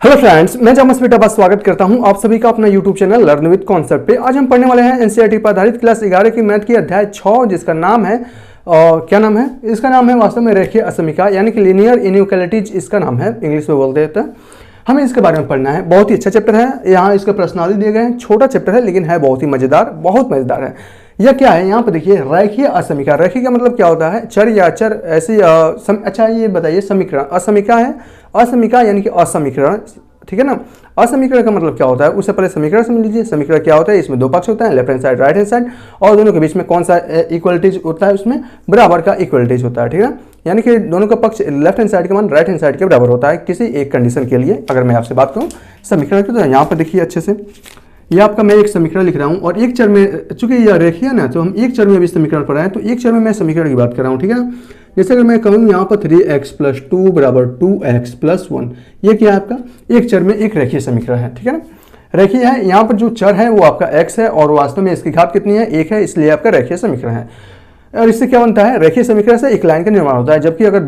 Hello friends, मैं जामस बेटा बस स्वागत करता हूं आप सभी का अपना YouTube channel learn with concept पे। आज हम पढ़ने वाले हैं एनसीईआरटी पर आधारित क्लास 11 की मैथ की अध्याय 6, जिसका नाम है क्या नाम है इसका नाम है वास्तव में रेखीय असमीका, यानी कि लीनियर इनइक्वालिटीज इसका नाम है, इंग्लिश में बोलते हैं। हमें इसके बारे में पढ़ना है। बहुत ही अच्छा चैप्टर है। यहाँ इसके प्रश्नावली दिए गए हैं। छोटा चैप्टर है लेकिन है बहुत ही मजेदार, बहुत मजेदार है। यह क्या है, यहाँ पर देखिए रेखीय असमीका। रेखीय का मतलब क्या होता है? चर या अचर ऐसी अच्छा ये बताइए, समीकरण असमीका है। असमीका यानी कि असमीकरण, ठीक है ना। असमीकरण का मतलब क्या होता है, उससे पहले समीकरण समझ लीजिए। समीकरण क्या होता है? इसमें दो पक्ष होते हैं, left hand side right hand side, और दोनों के बीच में कौन सा इक्वलिटीज होता है? उसमें बराबर का इक्वलिटीज होता है, ठीक है। यानी कि दोनों का पक्ष लेफ्ट हैंड साइड का मान राइट हैंड साइड के बराबर होता है किसी एक कंडीशन के लिए। अगर मैं आपसे बात करूं समीकरण की, तो यहाँ पर देखिए अच्छे से, ये आपका मैं एक समीकरण लिख रहा हूँ और एक चर में, चूंकि यह रेखीय ना, तो हम एक चर में अभी समीकरण पढ़ा है, तो एक चर में मैं समीकरण की बात कर रहा हूँ, ठीक है। जैसे अगर मैं कहूँ यहाँ पर 3x + 2 बराबर 2x + 1, ये क्या है आपका? एक चर में एक रेखीय समीकरण है, ठीक है ना। रेखीय है। यहाँ पर जो चर है वो आपका x है और वास्तव में इसकी घात कितनी है? 1 है, इसलिए आपका रेखीय समीकरण है। और इससे क्या बनता है? रेखीय समीकरण से एक लाइन का निर्माण होता है, जबकि अगर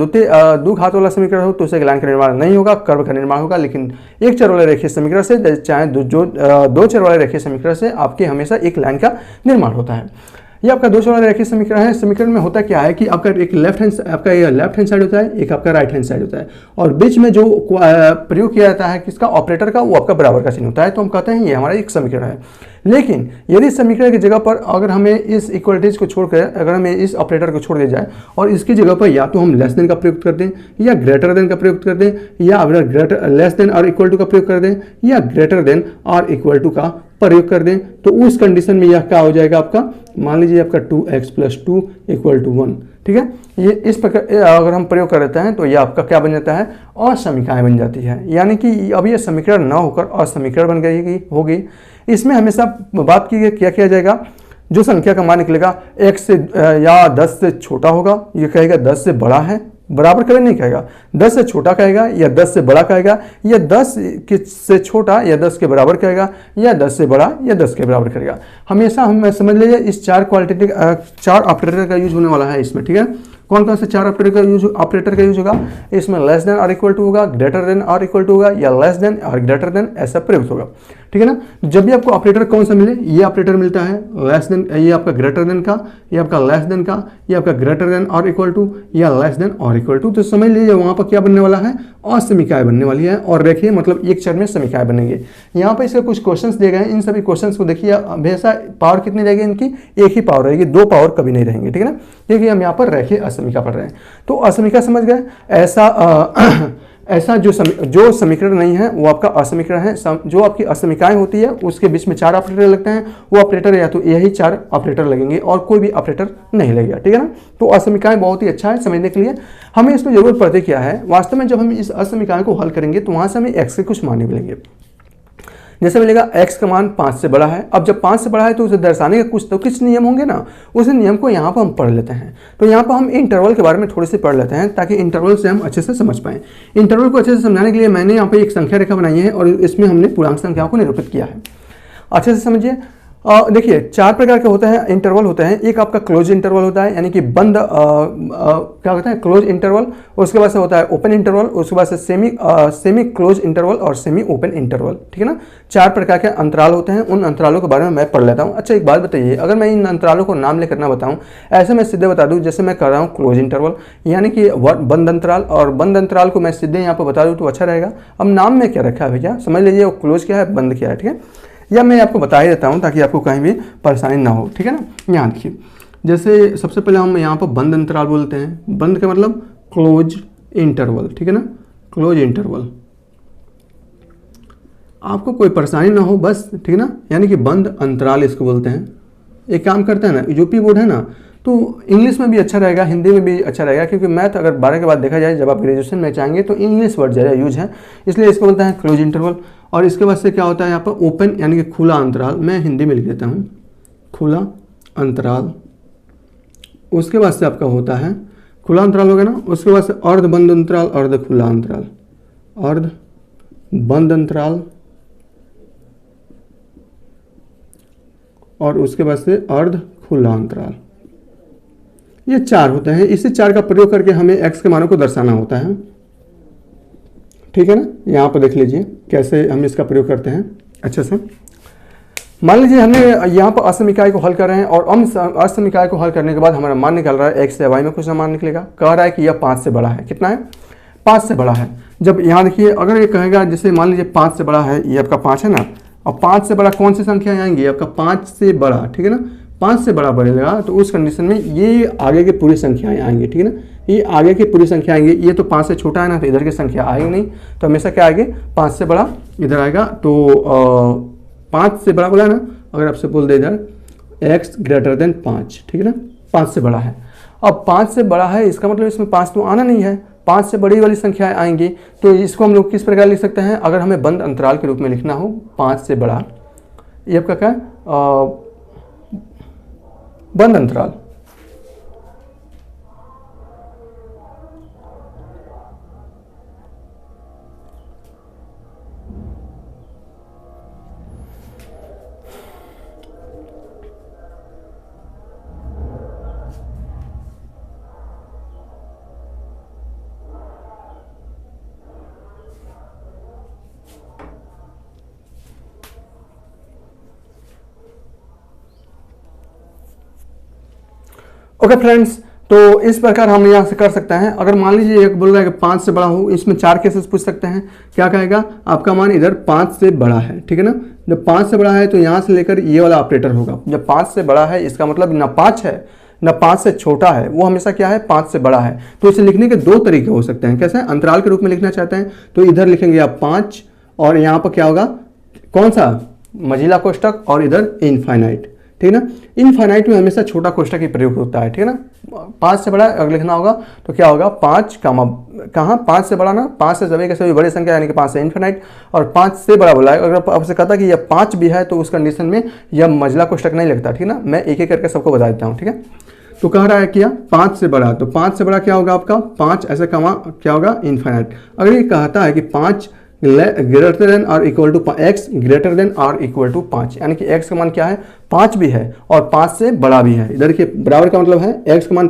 दो घात वाला समीकरण हो तो उससे एक लाइन का निर्माण नहीं होगा, कर्व का निर्माण होगा। लेकिन एक चर वाले रेखीय समीकरण से, चाहे दो चर वाले रेखीय समीकरण से, आपके हमेशा एक लाइन का निर्माण होता है। ये आपका दो चर वाला रेखीय समीकरण है। समीकरण में होता क्या है कि आपका एक लेफ्ट हैंड साइड होता है, एक आपका राइट हैंड साइड होता है, और बीच में जो प्रयोग किया जाता है किसका? ऑपरेटर का, वो आपका बराबर का चिन्ह होता है। तो हम कहते हैं ये हमारा एक समीकरण है। लेकिन यदि समीकरण की जगह पर अगर हमें इस इक्वलिटीज को छोड़कर, अगर हमें इस ऑपरेटर को छोड़ दिया जाए और इसकी जगह पर या तो हम लेस देन का प्रयोग कर दें, या ग्रेटर देन का प्रयोग कर दें, या अगर लेस देन और इक्वल टू का प्रयोग कर दें, या ग्रेटर देन और इक्वल टू का प्रयोग कर दें, तो उस कंडीशन में यह क्या हो जाएगा आपका? मान लीजिए आपका 2x + 2 = 1, ठीक है। ये इस प्रकार अगर हम प्रयोग कर देते हैं तो ये आपका क्या बन जाता है? असमीकाएं बन जाती है। यानी कि अब ये समीकरण न होकर असमीकरण बन गई होगी। इसमें हमेशा बात की क्या किया जाएगा? जो संख्या का मान निकलेगा x से या 10 से छोटा होगा, ये कहेगा 10 से बड़ा है, बराबर कभी नहीं कहेगा। 10 से छोटा कहेगा या 10 से बड़ा कहेगा, या 10 से छोटा या 10 के बराबर कहेगा, या 10 से बड़ा या 10 के बराबर करेगा। हमेशा हम समझ लीजिए इस चार ऑपरेटर का यूज होने वाला है इसमें, ठीक है। कौन कौन से चार ऑपरेटर का यूज होगा? इसमें लेस देन और इक्वल टू होगा, ग्रेटर देन और इक्वल टू होगा, या लेस देन और ग्रेटर देन, ऐसा प्रयुक्त होगा, ठीक है ना। जब भी आपको ऑपरेटर कौन सा मिले, ये ऑपरेटर मिलता है लेस देन, ये आपका ग्रेटर देन का, ये आपका लेस देन का, ये आपका ग्रेटर देन और इक्वल टू, या लेस देन और इक्वल टू, तो समझ लीजिए वहां पर क्या बनने वाला है? असमीकाएं बनने वाली है। और देखिए मतलब एक चर में समीकाएं बनेंगे। यहाँ पर इसके कुछ क्वेश्चंस दिए गए हैं, इन सभी क्वेश्चंस को देखिए। हमेशा पावर कितनी रहेगी इनकी? एक ही पावर रहेगी, दो पावर कभी नहीं रहेंगे, ठीक है ना, क्योंकि हम यहाँ पर रेखीय असमीका पढ़ रहे हैं। तो असमीका समझ गए। ऐसा जो समीकरण नहीं है वो आपका असमीकरण है। जो आपकी असमीकाएं होती है उसके बीच में चार ऑपरेटर लगते हैं, वो ऑपरेटर या तो यही चार ऑपरेटर लगेंगे और कोई भी ऑपरेटर नहीं लगेगा, ठीक है ना। तो असमीकाएं बहुत ही अच्छा है समझने के लिए। हमें इसमें जरूरत पड़ती क्या है? वास्तव में जब हम इस असमीकाएं को हल करेंगे तो वहां से हमें x के कुछ मान मिलेंगे। जैसे मिलेगा x का मान 5 से बड़ा है। अब जब 5 से बड़ा है तो उसे दर्शाने के कुछ नियम होंगे ना, उस नियम को यहाँ पर हम पढ़ लेते हैं। तो यहाँ पर हम इंटरवल के बारे में थोड़ी सी पढ़ लेते हैं ताकि इंटरवल से हम अच्छे से समझ पाएं। इंटरवल को अच्छे से समझाने के लिए मैंने यहाँ पे एक संख्या रेखा बनाई है और इसमें हमने पूर्णांक संख्याओं को निरूपित किया है। अच्छे से समझिए। देखिए चार प्रकार के होते हैं इंटरवल होते हैं। एक आपका क्लोज इंटरवल होता है, यानी कि बंद क्या होता है? Close interval. उसके बाद से होता है ओपन इंटरवल, उसके बाद से सेमी क्लोज इंटरवल और सेमी ओपन इंटरवल, ठीक है ना। चार प्रकार के अंतराल होते हैं। उन अंतरालों के बारे में मैं पढ़ लेता हूँ। अच्छा एक बात बताइए, अगर मैं इन अंतरालों को नाम लेकर ना बताऊँ, ऐसे मैं सीधे बता दूँ, जैसे मैं कर रहा हूँ क्लोज इंटरवल यानी कि बंद अंतराल, और बंद अंतराल को मैं सीधे यहाँ पर बता दूँ तो अच्छा रहेगा। अब नाम में क्या रखा है भैया, समझ लीजिए वो क्लोज क्या है, बंद क्या है, ठीक है। या मैं आपको बता ही देता हूँ ताकि आपको कहीं भी परेशानी ना हो, ठीक है ना। यहाँ देखिए, जैसे सबसे पहले हम यहाँ पर बंद अंतराल बोलते हैं। बंद का मतलब क्लोज इंटरवल, ठीक है ना, क्लोज इंटरवल। आपको कोई परेशानी ना हो बस, ठीक है ना, यानी कि बंद अंतराल इसको बोलते हैं। एक काम करते हैं ना, यूपी बोर्ड है ना, तो इंग्लिश में भी अच्छा रहेगा, हिंदी में भी अच्छा रहेगा, क्योंकि मैथ अगर 12 के बाद देखा जाए, जब आप ग्रेजुएशन में चाहेंगे तो इंग्लिश वर्ड ज़्यादा यूज है, इसलिए इसको बोलते हैं क्लोज इंटरवल। और इसके बाद से क्या होता है यहाँ पर? ओपन यानी कि खुला अंतराल। मैं हिंदी में लिख देता हूँ खुला अंतराल। उसके बाद से आपका होता है खुला अंतराल हो गया ना, उसके बाद से अर्ध बंद अंतराल, अर्ध खुला अंतराल, अर्ध बंद अंतराल, और उसके बाद से अर्ध खुला अंतराल। ये चार होते हैं। इसी चार का प्रयोग करके हमें x के मानों को दर्शाना होता है, ठीक है ना। यहाँ पर देख लीजिए कैसे हम इसका प्रयोग करते हैं अच्छे से। मान लीजिए हमने यहाँ पर असम इकाई को हल कर रहे हैं और असम इकाई को हल करने के बाद हमारा मान निकल रहा है x से y में कुछ ना मान निकलेगा। कह रहा है कि यह 5 से बड़ा है। कितना है? 5 से बड़ा है। जब यहाँ देखिए अगर ये कहेगा जैसे मान लीजिए 5 से बड़ा है, ये आपका 5 है ना, और 5 से बड़ा कौन सी संख्या आएंगी? आपका 5 से बड़ा, ठीक है ना, 5 से बड़ा बढ़ेगा तो उस कंडीशन में ये आगे की पूरी संख्याएं आएंगी, ठीक है ना, ये आगे की पूरी संख्या आएंगी। ये तो 5 से छोटा है ना, तो इधर की संख्या आएगी नहीं, तो हमेशा क्या आएगी? 5 से बड़ा इधर आएगा। तो 5 से बड़ा बोला है ना, अगर आपसे बोल दे इधर x ग्रेटर देन 5, ठीक है ना, 5 से बड़ा है। अब 5 से बड़ा है इसका मतलब इसमें 5 तो आना नहीं है, 5 से बड़ी वाली संख्याएं आएंगी। तो इसको हम लोग किस प्रकार लिख सकते हैं? अगर हमें बंद अंतराल के रूप में लिखना हो 5 से बड़ा, ये आपका क्या है? बंद अंतराल। ओके फ्रेंड्स, तो इस प्रकार हम यहाँ से कर सकते हैं। अगर मान लीजिए एक बोल रहा है कि 5 से बड़ा हो, इसमें 4 केसेस पूछ सकते हैं। क्या कहेगा? आपका मान इधर 5 से बड़ा है, ठीक है ना। जब 5 से बड़ा है तो यहाँ से लेकर ये वाला ऑपरेटर होगा। जब 5 से बड़ा है इसका मतलब ना 5 है ना 5 से छोटा है, वो हमेशा क्या है? 5 से बड़ा है। तो इसे लिखने के दो तरीके हो सकते हैं। कैसे? अंतराल के रूप में लिखना चाहते हैं तो इधर लिखेंगे आप 5 और यहाँ पर क्या होगा? कौन सा? मझिला कोष्टक और इधर इनफाइनाइट, ठीक है ना। इनफाइनाइट में हमेशा छोटा कोष्टक ही प्रयोग होता है, ठीक है ना। 5 से बड़ा अगर लिखना होगा तो क्या होगा? 5 कहाँ 5 से बड़ा ना, 5 से सभी के सभी बड़ी संख्या यानी कि 5 से इनफाइनाइट, और 5 से बड़ा बोला है। अगर आपसे कहता कि यह 5 भी है तो उस कंडीशन में यह मझला कोष्टक नहीं लगता, ठीक है ना। मैं एक एक करके सबको बता देता हूँ, ठीक है। तो कह रहा है क्या? 5 से बड़ा, तो 5 से बड़ा क्या होगा आपका? 5 ऐसे क्या होगा? इनफाइनाइट। अगर ये कहता है कि 5 ग्रेटर देन और equal to x greater than और इक्वल टू 5, यानी कि x का मान क्या है? 5 भी है और 5 से बड़ा भी है। इधर के बराबर का मतलब है x का मान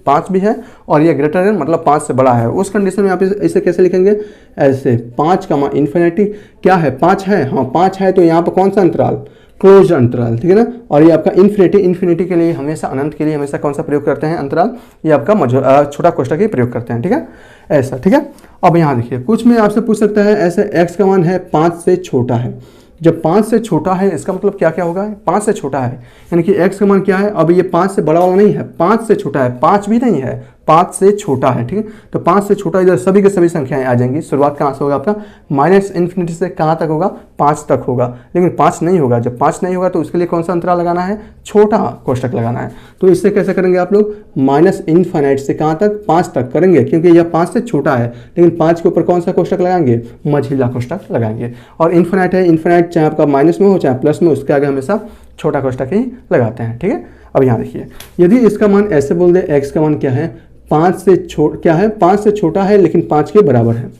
5 भी है और ये ग्रेटर देन मतलब 5 से बड़ा है। उस कंडीशन में आप इसे कैसे लिखेंगे? ऐसे 5 का मान इन्फिनिटी क्या है? 5 है, हाँ 5 है, तो यहाँ पर कौन सा अंतराल? क्लोज अंतराल, ठीक है ना। और ये आपका इन्फिनिटी के लिए हमेशा, अनंत के लिए हमेशा कौन सा प्रयोग करते हैं? अंतराल। ये आपका छोटा कोष्टक ही प्रयोग करते हैं, ठीक है, ऐसा, ठीक है। अब यहाँ देखिए कुछ में आपसे पूछ सकता है ऐसे x का मान है 5 से छोटा है। जब 5 से छोटा है इसका मतलब क्या क्या होगा? 5 से छोटा है यानी कि x का मान क्या है? अब ये 5 से बड़ा वाला नहीं है, 5 से छोटा है, 5 भी नहीं है, 5 से छोटा है, ठीक है। तो 5 से छोटा इधर सभी के सभी संख्याएं आ जाएंगी। शुरुआत कहाँ से होगा आपका? माइनस इन्फिनिटी से कहाँ तक होगा? 5 तक होगा, लेकिन 5 नहीं होगा। जब 5 नहीं होगा तो उसके लिए कौन सा अंतराल लगाना है? छोटा कोष्टक लगाना है। तो इससे कैसे करेंगे आप लोग? माइनस इन्फिनिटी से कहाँ तक? 5 तक करेंगे, क्योंकि यह 5 से छोटा है, लेकिन 5 के ऊपर कौन सा कोष्टक लगाएंगे? मझिला कोष्टक लगाएंगे। और इन्फिनिट है, इन्फिनिट चाहे आपका माइनस में हो चाहे प्लस में, उसके आगे हमेशा छोटा कोष्टक ही लगाते हैं, ठीक है। अब यहाँ देखिए यदि इसका मान ऐसे बोल दे, x का मान क्या है? 5 से क्या है? 5 से छोटा है लेकिन 5 के बराबर है।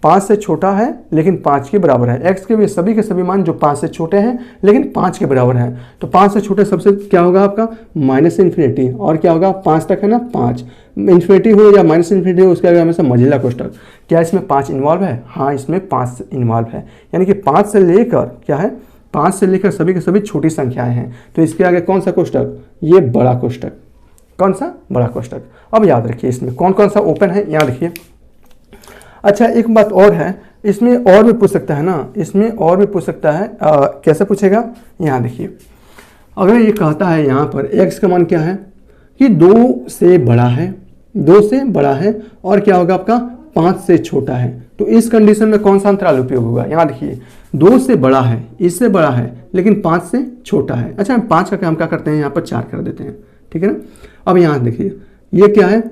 5 से छोटा है लेकिन 5 के बराबर है। x के भी सभी के सभी मान जो 5 से छोटे हैं लेकिन 5 के बराबर है। तो 5 से छोटे सबसे क्या होगा आपका? माइनस इन्फिनिटी, और क्या होगा? 5 तक है ना, 5 इन्फिनिटी हो या माइनस इन्फिनिटी हो, उसके आगे हमेशा मझिला कोष्टक। क्या इसमें 5 इन्वॉल्व है? हाँ, इसमें 5 इन्वॉल्व है, यानी कि 5 से लेकर क्या है? 5 से लेकर सभी के सभी छोटी संख्याएं हैं। तो इसके आगे कौन सा कोष्टक? ये बड़ा कोष्टक। कौन सा? बड़ा कोष्टक। अब याद रखिए इसमें कौन कौन सा ओपन है, यहाँ देखिए। अच्छा, एक बात और है, इसमें और भी पूछ सकता है ना, इसमें और भी पूछ सकता है। कैसे पूछेगा? यहाँ देखिए, अगर ये कहता है यहाँ पर x का मान क्या है? कि 2 से बड़ा है, 2 से बड़ा है, और क्या होगा आपका? 5 से छोटा है। तो इस कंडीशन में कौन सा अंतराल उपयोग होगा? यहाँ देखिए 2 से बड़ा है, इससे बड़ा है, लेकिन 5 से छोटा है। अच्छा, 5 का हम क्या करते हैं? यहाँ पर 4 कर देते हैं, ठीक है ना। अब यहाँ देखिए ये क्या है?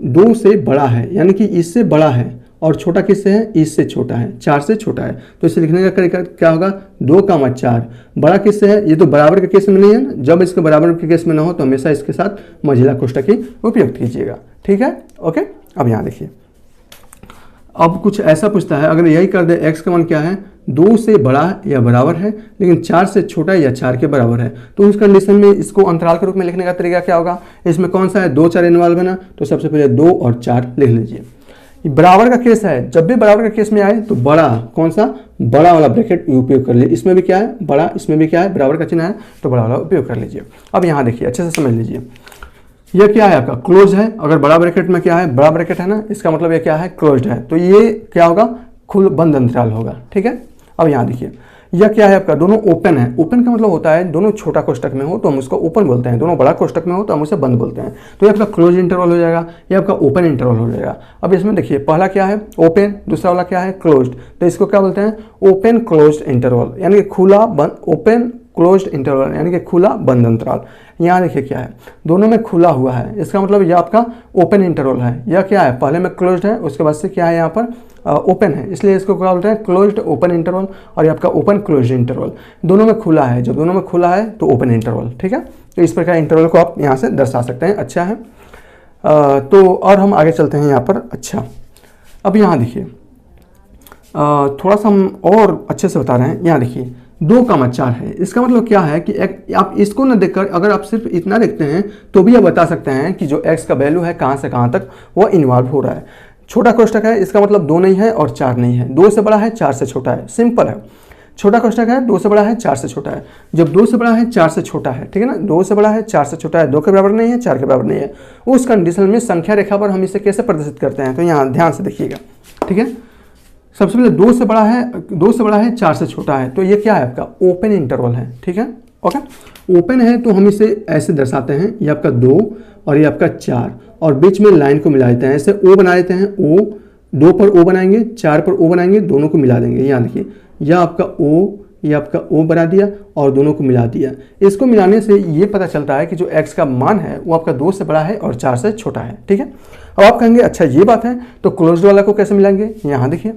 2 से बड़ा है, यानी कि इससे बड़ा है, और छोटा किससे है? इससे छोटा है, 4 से छोटा है। तो इसे लिखने का तरीका क्या होगा? 2, 4। बड़ा किससे है? ये तो बराबर के केस में नहीं है ना। जब इसके बराबर के केस में ना हो तो हमेशा इसके साथ मझिला कोष्टक ही उपयोग कीजिएगा, ठीक है, ओके। अब यहाँ देखिए, अब कुछ ऐसा पूछता है, अगर यही कर दे x का मान क्या है? 2 से बड़ा या बराबर है, लेकिन 4 से छोटा या 4 के बराबर है। तो उस कंडीशन में इसको अंतराल के रूप में लिखने का तरीका क्या होगा? इसमें कौन सा है? 2, 4 इन्वॉल्व है ना, तो सबसे पहले 2 और 4 लिख लीजिए। बराबर का केस है, जब भी बराबर का केस में आए तो बड़ा, कौन सा, बड़ा वाला ब्रैकेट उपयोग कर लीजिए। इसमें भी क्या है, बड़ा, इसमें भी क्या है, बराबर का चिन्ह है, तो बड़ा वाला उपयोग कर लीजिए। अब यहाँ देखिए अच्छे से समझ लीजिए, ये क्या है आपका, क्लोज है। अगर बड़ा ब्रैकेट में क्या है, बड़ा ब्रैकेट है ना, इसका मतलब ये क्या है, क्लोज्ड है, तो ये क्या होगा, खुल बंद अंतराल होगा, ठीक है। अब यहाँ देखिए यह क्या है आपका, दोनों ओपन है। ओपन का मतलब होता है दोनों छोटा कोष्टक में हो तो हम उसको ओपन बोलते हैं, दोनों बड़ा कोष्टक में हो तो हम उसे बंद बोलते हैं। तो ये आपका क्लोज इंटरवल हो जाएगा, ये आपका ओपन इंटरवल हो जाएगा। अब इसमें देखिए पहला क्या है, ओपन, दूसरा वाला क्या है, क्लोज्ड, तो इसको क्या बोलते हैं, ओपन क्लोज्ड इंटरवल, यानी कि खुला बंद, ओपन क्लोज्ड इंटरवल यानी कि खुला बंद अंतराल। यहाँ देखिए क्या है, दोनों में खुला हुआ है, इसका मतलब यह आपका ओपन इंटरवल है। यह क्या है, पहले में क्लोज्ड है, उसके बाद से क्या है यहाँ पर ओपन है, इसलिए इसको क्या बोलते हैं, क्लोज्ड ओपन इंटरवल। और ये आपका ओपन क्लोज्ड इंटरवल, दोनों में खुला है, जब दोनों में खुला है तो ओपन इंटरवल, ठीक है। तो इस प्रकार इंटरवल को आप यहाँ से दर्शा सकते हैं, अच्छा है। तो और हम आगे चलते हैं यहाँ पर। अच्छा, अब यहाँ देखिए थोड़ा सा हम और अच्छे से बता रहे हैं। यहाँ देखिए 2,4 है, इसका मतलब क्या है कि आप इसको न देखकर अगर आप सिर्फ इतना देखते हैं तो भी आप बता सकते हैं कि जो x का वैल्यू है कहाँ से कहाँ तक वो इन्वॉल्व हो रहा है। छोटा कोष्टक है, इसका मतलब 2 नहीं है और 4 नहीं है, 2 से बड़ा है 4 से छोटा है, सिंपल है। छोटा कोष्टक है, 2 से बड़ा है 4 से छोटा है, जब 2 से बड़ा है 4 से छोटा है, ठीक है ना, 2 से बड़ा है 4 से छोटा है, 2 के बराबर नहीं है, 4 के बराबर नहीं है, उस कंडीशन में संख्या रेखा पर हम इसे कैसे प्रदर्शित करते हैं, तो यहाँ ध्यान से देखिएगा, ठीक है। सबसे पहले 2 से बड़ा है 4 से छोटा है, तो ये क्या है आपका ओपन इंटरवल है, ठीक है। ओके, ओपन है तो हम इसे ऐसे दर्शाते हैं, ये आपका 2 और ये आपका 4 और बीच में लाइन को मिला देते हैं, ऐसे ओ बना देते हैं, ओ 2 पर ओ बनाएंगे, 4 पर ओ बनाएंगे, दोनों को मिला देंगे। यहाँ देखिए यह आपका ओ, ये आपका ओ बना दिया और दोनों को मिला दिया। इसको मिलाने से ये पता चलता है कि जो x का मान है वो आपका 2 से बड़ा है और 4 से छोटा है, ठीक है। अब आप कहेंगे अच्छा ये बात है तो क्लोज्ड वाला को कैसे मिलाएंगे, यहाँ देखिए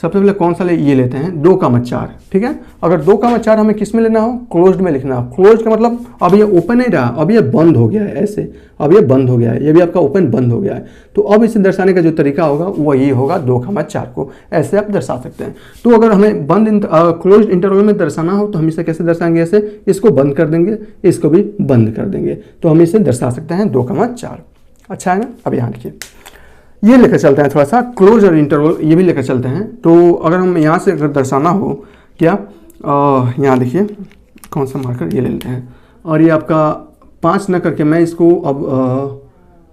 सबसे पहले कौन सा ये लेते हैं 2,4, ठीक है। अगर 2,4 हमें किस में लेना हो, क्लोज्ड में लिखना हो। क्लोज्ड का मतलब अब ये ओपन नहीं रहा, अब ये बंद हो गया है, ऐसे अब ये बंद हो गया है, ये भी आपका ओपन बंद हो गया है। तो अब इसे दर्शाने का जो तरीका होगा वो ये होगा 2,4 को ऐसे आप दर्शा सकते हैं। तो अगर हमें क्लोज्ड इंटरवल में दर्शाना हो तो हम इसे कैसे दर्शाएंगे, ऐसे इसको बंद कर देंगे, इसको भी बंद कर देंगे, तो हम इसे दर्शा सकते हैं 2,4। अच्छा है ना। अब यहाँ देखिए ये लेकर चलते हैं थोड़ा सा क्लोज और इंटरवल, ये भी लेकर चलते हैं। तो अगर हम यहाँ से अगर दर्शाना हो क्या, यहाँ देखिए कौन सा मार्कर, ये ले लेते हैं और ये आपका 5 न करके मैं इसको अब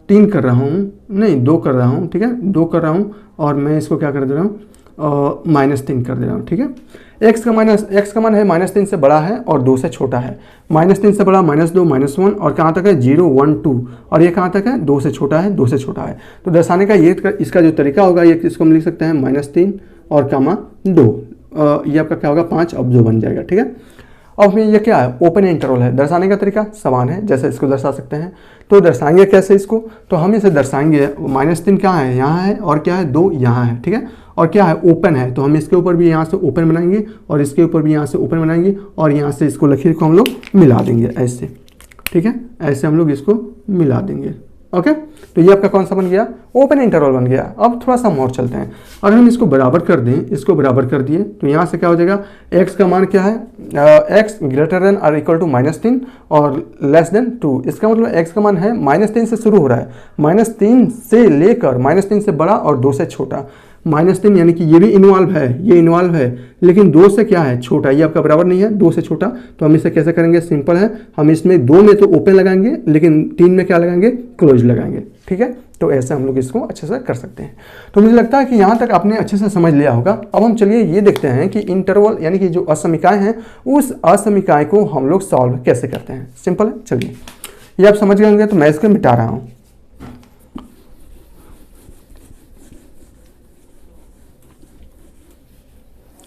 3 कर रहा हूँ, नहीं 2 कर रहा हूँ, ठीक है, 2 कर रहा हूँ और मैं इसको क्या कर दे रहा हूँ, -3 कर दे रहा हूँ, ठीक है। x का मान है -3 से बड़ा है और 2 से छोटा है, -3 से बड़ा -2 -1 और कहाँ तक है 0 1 2 और ये कहाँ तक है 2 से छोटा है, 2 से छोटा है। तो दर्शाने का ये इसका जो तरीका होगा ये इसको हम लिख सकते हैं -3 और कामा 2, ये आपका क्या होगा 5, अब 2 बन जाएगा, ठीक है। अब ये क्या है ओपन इंटरवल है, दर्शाने का तरीका समान है जैसे इसको दर्शा सकते हैं। तो दर्शाएंगे कैसे इसको, तो हम इसे दर्शाएंगे -3 कहाँ है, यहाँ है और क्या है 2 यहाँ है, ठीक है। और क्या है ओपन है तो हम इसके ऊपर भी यहाँ से ओपन बनाएंगे और इसके ऊपर भी यहाँ से ओपन बनाएंगे और यहाँ से इसको लकीर को हम लोग मिला देंगे ऐसे, ठीक है, ऐसे हम लोग इसको मिला देंगे। ओके, तो ये आपका कौन सा बन गया, ओपन इंटरवल बन गया। अब थोड़ा सा हम और चलते हैं, अगर हम इसको बराबर कर दें, इसको बराबर कर दिए तो यहाँ से क्या हो जाएगा, x का मान क्या है, x ग्रेटर देन और इक्वल टू -3 और लेस देन 2। इसका मतलब x का मान है -3 से शुरू हो रहा है, -3 से लेकर -3 से बड़ा और 2 से छोटा। -3 यानी कि ये भी इन्वॉल्व है, ये इन्वॉल्व है, लेकिन 2 से क्या है छोटा, ये आपका बराबर नहीं है 2 से छोटा। तो हम इसे कैसे करेंगे, सिंपल है, हम इसमें 2 में तो ओपन लगाएंगे लेकिन 3 में क्या लगाएंगे, क्लोज लगाएंगे, ठीक है। तो ऐसे हम लोग इसको अच्छे से कर सकते हैं। तो मुझे लगता है कि यहाँ तक आपने अच्छे से समझ लिया होगा। अब हम चलिए ये देखते हैं कि इंटरवल यानी कि जो असमीकाएं हैं उस असमीकाएं को हम लोग सॉल्व कैसे करते हैं। सिंपल है, चलिए ये आप समझ गए होंगे तो मैं इसको मिटा रहा हूँ।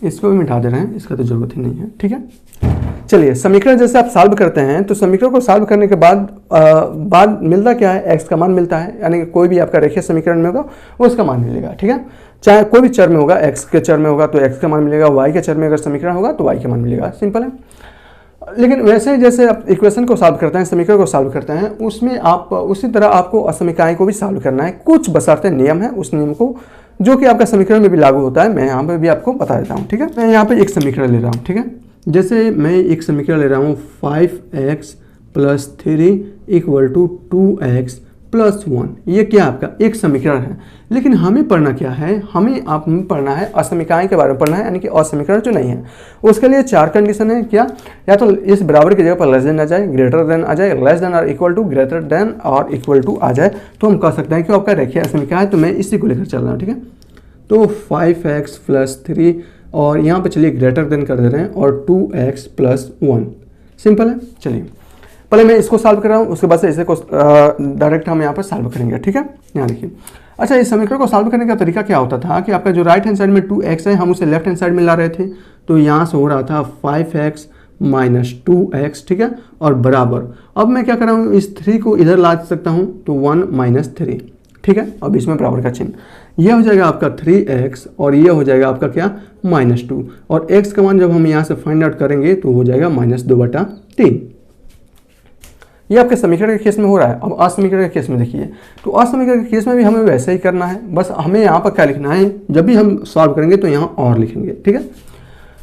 इसको भी मिटा दे रहे हैं, इसका तो जरूरत ही नहीं है, ठीक है। चलिए समीकरण जैसे आप सॉल्व करते हैं तो समीकरण को सॉल्व करने के बाद मिलता क्या है, x का मान मिलता है, यानी कि कोई भी आपका रेखीय समीकरण में होगा वो उसका मान मिलेगा, ठीक है। चाहे कोई भी चर में होगा, x के चर में होगा तो x का मान मिलेगा, y के चर में अगर समीकरण होगा तो y का मान मिलेगा, सिंपल है। लेकिन वैसे जैसे आप इक्वेशन को सॉल्व करते हैं, समीकरण को सॉल्व करते हैं, उसमें आप उसी तरह आपको असमीकाएं को भी सॉल्व करना है। कुछ बशर्ते नियम है, उस नियम को जो कि आपका समीकरण में भी लागू होता है, मैं यहाँ पे भी आपको बता देता हूँ, ठीक है। मैं यहाँ पे एक समीकरण ले रहा हूँ, ठीक है। जैसे मैं एक समीकरण ले रहा हूँ 5x + 3 = 2x प्लस 1, ये क्या आपका एक समीकरण है। लेकिन हमें पढ़ना क्या है, हमें आप पढ़ना है असमीकाएं के बारे में पढ़ना है, यानी कि असमीकरण जो नहीं है। उसके लिए 4 कंडीशन है क्या, या तो इस बराबर की जगह पर लेस देन आ जाए, ग्रेटर देन आ जाए, लेस देन और इक्वल टू, ग्रेटर देन और इक्वल टू आ जाए, तो हम कह सकते हैं कि आपका रेखीय असमीका है। तो मैं इसी को लेकर चल रहा हूँ, ठीक है। तो 5x + 3 और यहाँ पे चलिए ग्रेटर देन कर दे रहे हैं और 2x + 1, सिंपल है। चलिए पहले मैं इसको सॉल्व कर रहा हूँ, उसके बाद से इसे को डायरेक्ट हम यहाँ पर सॉल्व करेंगे, ठीक है। यहाँ देखिए, अच्छा इस समीकरण को सॉल्व करने का तरीका क्या होता था कि आपका जो राइट हैंड साइड में 2x है, हम उसे लेफ्ट हैंड साइड में ला रहे थे। तो यहाँ से हो रहा था 5x - 2x, ठीक है, और बराबर, अब मैं क्या कर रहा हूँ, इस 3 को इधर ला सकता हूँ, तो 1 - 3, ठीक है। अब इसमें बराबर का चिन्ह, यह हो जाएगा आपका 3x और यह हो जाएगा आपका क्या, -2, और x का मान जब हम यहाँ से फाइंड आउट करेंगे तो हो जाएगा -2/3। ये आपके समीकरण के केस में हो रहा है। अब असमीकरण के केस में देखिए, तो असमीकरण के केस में भी हमें वैसे ही करना है, बस हमें यहाँ पर क्या लिखना है, जब भी हम सॉल्व करेंगे तो यहाँ और लिखेंगे, ठीक है।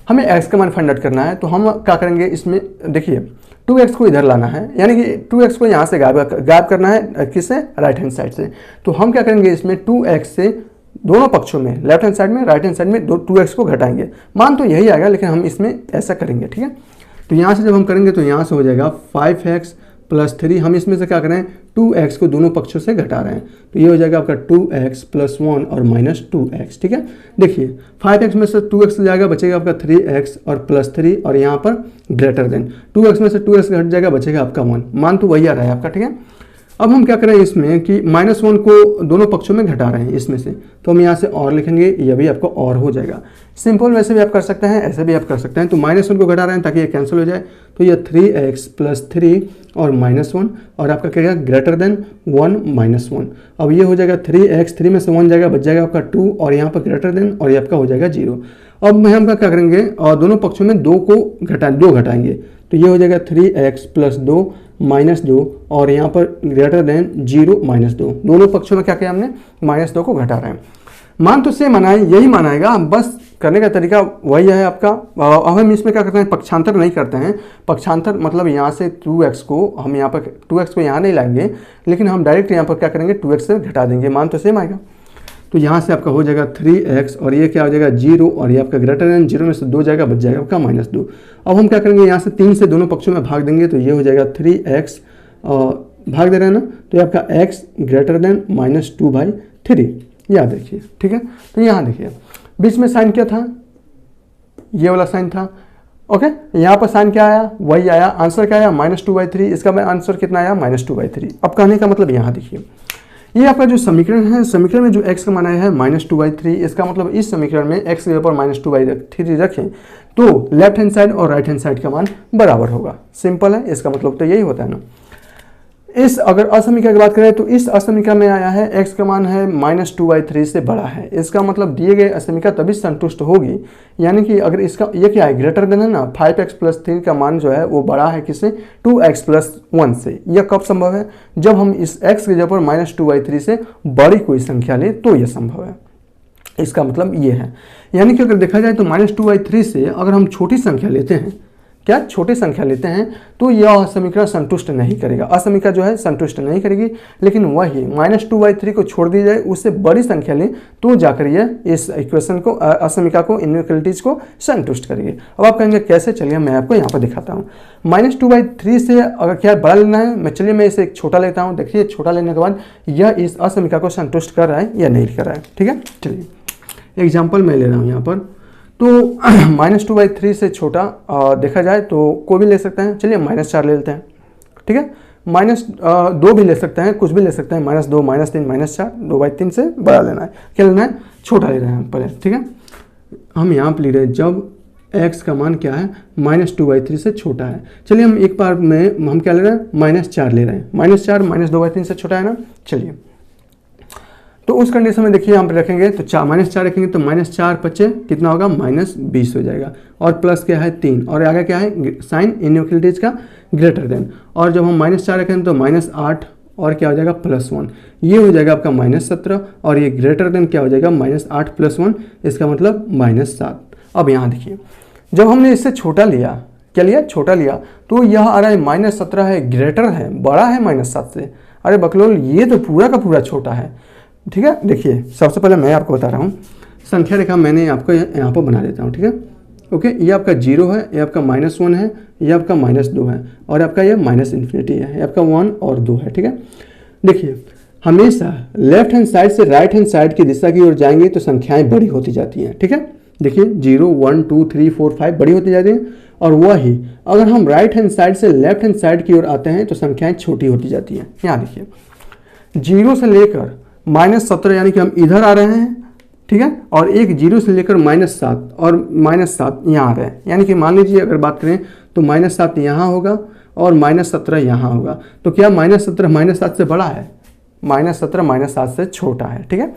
हमें x का मान फाइंड आउट करना है, तो हम क्या करेंगे, इसमें देखिए 2x को इधर लाना है, यानी कि 2x को यहाँ से गायब करना है, किससे, राइट हैंड साइड से। तो हम क्या करेंगे, इसमें 2x से दोनों पक्षों में, लेफ्ट हैंड साइड में, राइट हैंड साइड में 2x को घटाएंगे। मान तो यही आएगा, लेकिन हम इसमें ऐसा करेंगे, ठीक है। तो यहाँ से जब हम करेंगे तो यहाँ से हो जाएगा 5x + 3, हम इसमें से क्या करें, 2x को दोनों पक्षों से घटा रहे हैं, तो ये हो जाएगा आपका 2x + 1 और -2x, ठीक है। देखिए 5x में से 2x जाएगा, बचेगा आपका 3x और +3, और यहाँ पर ग्रेटर देन 2x में से 2x घट जाएगा, बचेगा आपका 1, मान तो वही आ रहा है आपका, ठीक है। अब हम क्या करें इसमें कि -1 को दोनों पक्षों में घटा रहे हैं इसमें से, तो हम यहाँ से और लिखेंगे, यह भी आपको और हो जाएगा। सिंपल वैसे भी आप कर सकते हैं, ऐसे भी आप कर सकते हैं। तो -1 को घटा रहे हैं ताकि ये कैंसिल हो जाए, तो ये 3x + 3 और -1, और आपका क्या ग्रेटर देन 1 - 1। अब ये हो जाएगा 3x, 3 में से 1 जाएगा, बच जाएगा आपका 2, और यहाँ पर ग्रेटर देन, और ये आपका हो जाएगा 0। अब मैं हम क्या करेंगे, और दोनों पक्षों में 2 घटाएंगे, तो ये हो जाएगा 3x + 2 -2, और यहाँ पर ग्रेटर देन 0 -2, दोनों पक्षों में क्या किया हमने, -2 को घटा रहे हैं। मान तो सेम आना है, यही मानाएगा, बस करने का तरीका वही है आपका। अब हम इसमें क्या करते हैं, पक्षांतर नहीं करते हैं। पक्षांतर मतलब यहाँ से 2x को हम यहाँ पर 2x को यहाँ नहीं लाएंगे, लेकिन हम डायरेक्ट यहाँ पर क्या करेंगे, 2x से घटा देंगे, मान तो सेम आएगा। तो यहाँ से आपका हो जाएगा 3x और ये क्या हो जाएगा 0, और ये आपका ग्रेटर देन 0 में से 2 जाएगा, बच जाएगा आपका -2। अब हम क्या करेंगे, यहाँ से 3 से दोनों पक्षों में भाग देंगे, तो ये हो जाएगा 3x, भाग दे रहे हैं ना, तो ये आपका x ग्रेटर देन -2/3, याद रखिए, ठीक है। तो यहाँ देखिए बीच में साइन क्या था, ये वाला साइन था, ओके। यहाँ पर साइन क्या आया, वही आया, आंसर क्या आया, -2/3, इसका आंसर कितना आया, -2/3। अब कहने का मतलब यहाँ देखिए, ये आपका जो समीकरण है, समीकरण में जो x का मान आया है -2/3, इसका मतलब इस समीकरण में x के ऊपर -2/3 रखें तो लेफ्ट हैंड साइड और राइट हैंड साइड का मान बराबर होगा। सिंपल है, इसका मतलब तो यही होता है ना। इस अगर असमीका की बात करें तो इस असमीका में आया है x का मान है -2/3 से बड़ा है, इसका मतलब दिए गए असमीका तभी संतुष्ट होगी, यानी कि अगर इसका ये क्या है, ग्रेटर देन है ना, 5x + 3 का मान जो है वो बड़ा है किससे, 2x + 1 से। यह कब संभव है, जब हम इस x की जगह पर -2/3 से बड़ी कोई संख्या ले तो यह संभव है। इसका मतलब ये है, यानी कि अगर देखा जाए तो -2/3 से अगर हम छोटी संख्या लेते हैं, क्या छोटी संख्या लेते हैं, तो यह समीकरण संतुष्ट नहीं करेगा, असमीका जो है संतुष्ट नहीं करेगी। लेकिन वही -2/3 को छोड़ दी जाए, उससे बड़ी संख्या लें तो जाकर यह इस इक्वेशन को, असमीका को, इनइक्वालिटीज को संतुष्ट करेगी। अब आप कहेंगे कैसे, चलिए मैं आपको यहाँ पर दिखाता हूँ। -2/3 से अगर क्या बड़ा लेना है, चलिए मैं इसे एक छोटा लेता हूँ। देखिए छोटा लेने के बाद यह इस असमीका को संतुष्ट कर रहा है या नहीं कर रहा है, ठीक है। चलिए एग्जाम्पल मैं ले रहा हूँ यहाँ पर, तो -2/3 से छोटा देखा जाए तो कोई भी ले सकते हैं, चलिए -4 ले लेते हैं, ठीक है। -2 भी ले सकते हैं, कुछ भी ले सकते हैं, -2, -3, -4, 2/3 से बड़ा लेना है, क्या लेना है, छोटा ले रहे हैं पहले, ठीक है। हम यहाँ पर ले रहे हैं जब x का मान क्या है, -2/3 से छोटा है। चलिए हम एक बार में हम क्या ले रहे हैं, -4 ले रहे हैं, -4 -2/3 से छोटा है ना। चलिए तो उस कंडीशन में देखिए हम रखेंगे तो -4 रखेंगे तो -4 बचे कितना होगा, -20 हो जाएगा, और प्लस क्या है 3, और आगे क्या है साइन इनइक्वालिटीज का ग्रेटर देन, और जब हम -4 रखेंगे तो -8 और क्या हो जाएगा +1, ये हो जाएगा आपका -17, और ये ग्रेटर देन क्या हो जाएगा -8 + 1, इसका मतलब -7। अब यहाँ देखिए जब हमने इससे छोटा लिया, क्या लिया, छोटा लिया, तो यह आ रहा है -17 है, ग्रेटर है, बड़ा है -7 से। अरे बकलोल ये तो पूरा का पूरा छोटा है। ठीक है, देखिए सबसे पहले मैं आपको बता रहा हूँ, संख्या रेखा मैंने आपको यहाँ पर बना देता हूँ। ठीक है, ओके, ये आपका 0 है, ये आपका -1 है, ये आपका -2 है, और आपका ये -∞ है, ये आपका 1 और 2 है। ठीक है, देखिए हमेशा लेफ्ट हैंड साइड से राइट हैंड साइड की दिशा की ओर जाएंगे तो संख्याएं बड़ी होती जाती हैं। ठीक है, देखिए 0 1 2 3 4 5 बड़ी होती जाती हैं, और वही अगर हम राइट हैंड साइड से लेफ्ट हैंड साइड की ओर आते हैं तो संख्याएं छोटी होती जाती हैं। यहाँ देखिए 0 से लेकर -17 यानी कि हम इधर आ रहे हैं। ठीक है, और एक 0 से लेकर -7 और -7 यहाँ आ रहे हैं, यानी कि मान लीजिए अगर बात करें तो -7 यहाँ होगा और -17 यहाँ होगा। तो क्या -17 -7 से बड़ा है? -17 -7 से छोटा है। ठीक है,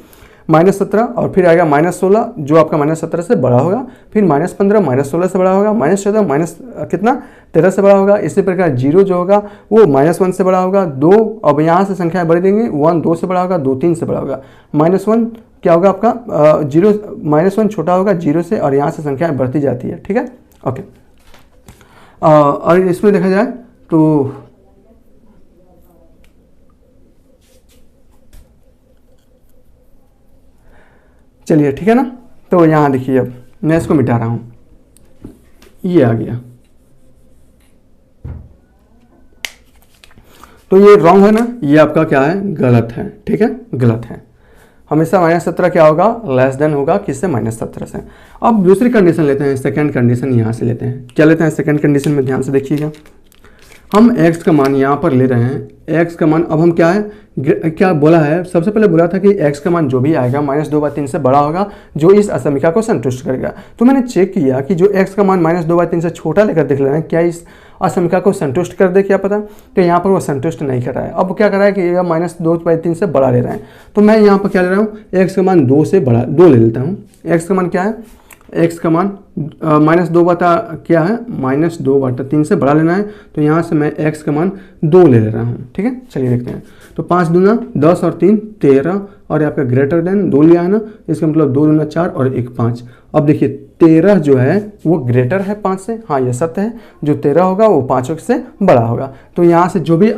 -17 और फिर आएगा -16 जो आपका -17 से बड़ा होगा, फिर -15 -16 से बड़ा होगा, -14 कितना 13 से बड़ा होगा। इसी प्रकार 0 जो होगा वो -1 से बड़ा होगा, 2 अब यहाँ से संख्याएं बढ़ देंगे, 1 2 से बड़ा होगा, 2 3 से बड़ा होगा, -1 क्या होगा आपका 0 -1 छोटा होगा 0 से, और यहाँ से संख्याएं बढ़ती जाती है। ठीक है, ओके, और इसमें देखा जाए तो चलिए ठीक है ना, तो यहाँ देखिए अब मैं इसको मिटा रहा हूँ, ये आ गया, तो ये रॉन्ग है ना, ये आपका क्या है, गलत है। ठीक है, गलत है, हमेशा -17 क्या होगा, लेस देन होगा किससे, -17 से। अब दूसरी कंडीशन लेते हैं, सेकंड कंडीशन यहाँ से लेते हैं। क्या लेते हैं सेकंड कंडीशन में, ध्यान से देखिएगा, हम x का मान यहाँ पर ले रहे हैं। x का मान अब हम क्या है, क्या बोला है, सबसे पहले बोला था कि x का मान जो भी आएगा -2/3 से बड़ा होगा जो इस असमीका को संतुष्ट करेगा। तो मैंने चेक किया कि जो x का मान -2/3 से छोटा लेकर देख लेना है क्या इस असमीका को संतुष्ट कर दे, क्या पता, तो यहाँ पर वो संतुष्ट नहीं कर रहा है। अब क्या कर रहा है कि यह -2/3 से बड़ा ले रहा है, तो मैं यहाँ पर क्या ले रहा हूँ, x का मान 2 से बड़ा 2 ले लेता हूँ। x का मान क्या है, x का मान -2 बटा क्या है, -2/3 से बड़ा लेना है, तो यहाँ से मैं x का मान 2 ले रहा हूँ। ठीक है, चलिए देखते हैं, तो 5 दूना 10 और 3 13, और आपका ग्रेटर देन 2 लिया है ना, इसका मतलब 2 दूना 4 और 1 5। अब देखिए 13 जो है वो ग्रेटर है 5 से, हाँ ये सत्य है, जो 13 होगा वो 5 से बड़ा होगा, तो यहाँ से जो भी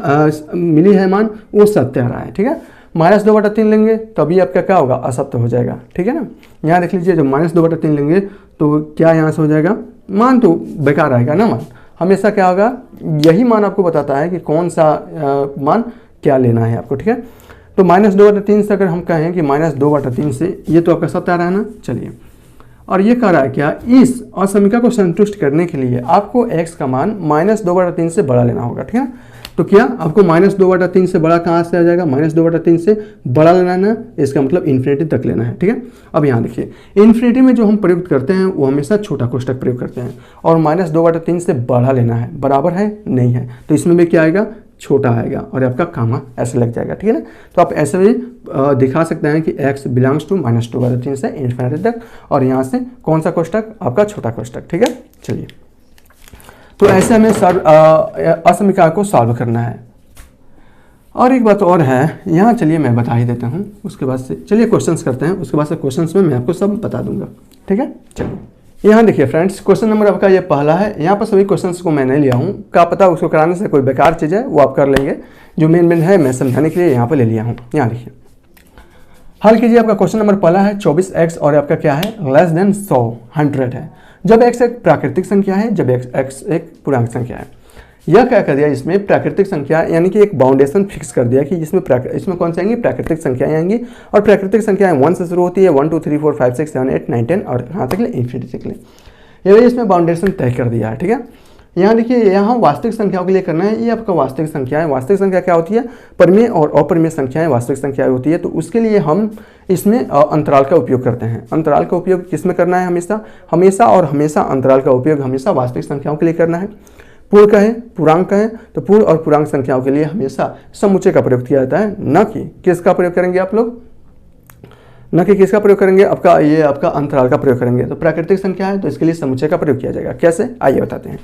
मिली है मान वो सत्य आ रहा है। ठीक है, -2/3 लेंगे तभी आपका क्या होगा, असत्य हो जाएगा। ठीक है ना, यहाँ देख लीजिए जब -2/3 लेंगे तो क्या यहाँ से हो जाएगा, मान तो बेकार आएगा ना, मान हमेशा क्या होगा, यही मान आपको बताता है कि कौन सा मान क्या लेना है आपको। ठीक है, तो -2/3 से अगर हम कहें कि -2/3 से, ये तो आपका सत्य आ रहा है ना। चलिए, और ये कह रहा है क्या, इस असमीका को संतुष्ट करने के लिए आपको x का मान -2/3 से बड़ा लेना होगा। ठीक है, तो क्या आपको -2/3 से बड़ा कहाँ से आ जाएगा, -2/3 से बड़ा लेना है ना, इसका मतलब इन्फिनिटी तक लेना है। ठीक है, अब यहाँ देखिए इन्फिनिटी में जो हम प्रयोग करते हैं वो हमेशा छोटा कोष्ठक प्रयोग करते हैं, और -2/3 से बड़ा लेना है, बराबर है नहीं है, तो इसमें भी क्या आएगा, छोटा आएगा, और आपका कामा ऐसे लग जाएगा। ठीक है ना, तो आप ऐसे भी दिखा सकते हैं कि x बिलोंग्स टू -2/3 से इन्फिनिटी तक, और यहाँ से कौन सा कोष्ठक, आपका छोटा कोष्ठक। ठीक है, चलिए, तो ऐसे हमें असमीका को सॉल्व करना है। और एक बात और है यहाँ, चलिए मैं बता ही देता हूँ, उसके बाद से चलिए क्वेश्चंस करते हैं, उसके बाद से क्वेश्चंस में मैं आपको सब बता दूंगा। ठीक है, चलिए यहाँ देखिए फ्रेंड्स, क्वेश्चन नंबर आपका ये पहला है। यहाँ पर सभी क्वेश्चंस को मैं नहीं लिया हूँ, क्या पता उसको कराने से कोई बेकार चीज़ है वो आप कर लेंगे, जो मेन है मैं समझाने के लिए यहाँ पर ले लिया हूँ। यहाँ देखिए, हल कीजिए, आपका क्वेश्चन नंबर पहला है 24x और आपका क्या है, लेस देन 100 है, जब x एक प्राकृतिक संख्या है, जब x एक पूर्णांक संख्या है। यह क्या कर दिया, इसमें प्राकृतिक संख्या यानी कि एक बाउंडेशन फिक्स कर दिया कि इसमें कौन सी आएंगी, प्राकृतिक संख्याएं आएंगी, और प्राकृतिक संख्याएं 1 से शुरू होती है, 1 2 3 4 5 6 7 8 9 10 और कहाँ तक ले, इन्फिनिटी तक ले। ये इसमें बाउंडेशन तय कर दिया है। ठीक है, यहाँ देखिए, यहाँ वास्तविक संख्याओं के लिए करना है, ये आपका वास्तविक संख्या है। वास्तविक संख्या क्या होती है, परिमेय और अपरिमेय संख्याएं वास्तविक संख्या होती है, तो उसके लिए हम इसमें अंतराल का उपयोग करते हैं। अंतराल का उपयोग किस में करना है, हमेशा अंतराल का उपयोग हमेशा वास्तविक संख्याओं के लिए करना है। पूर्ण कहें, पूर्णांक कहें, तो पूर्ण और पूर्णांक संख्याओं के लिए हमेशा समुच्चय का प्रयोग किया जाता है, न कि किसका प्रयोग करेंगे आप लोग, न कि किसका प्रयोग करेंगे, आपका अंतराल का प्रयोग करेंगे। तो प्राकृतिक संख्या है तो इसके लिए समुच्चय का प्रयोग किया जाएगा। कैसे, आइए बताते हैं।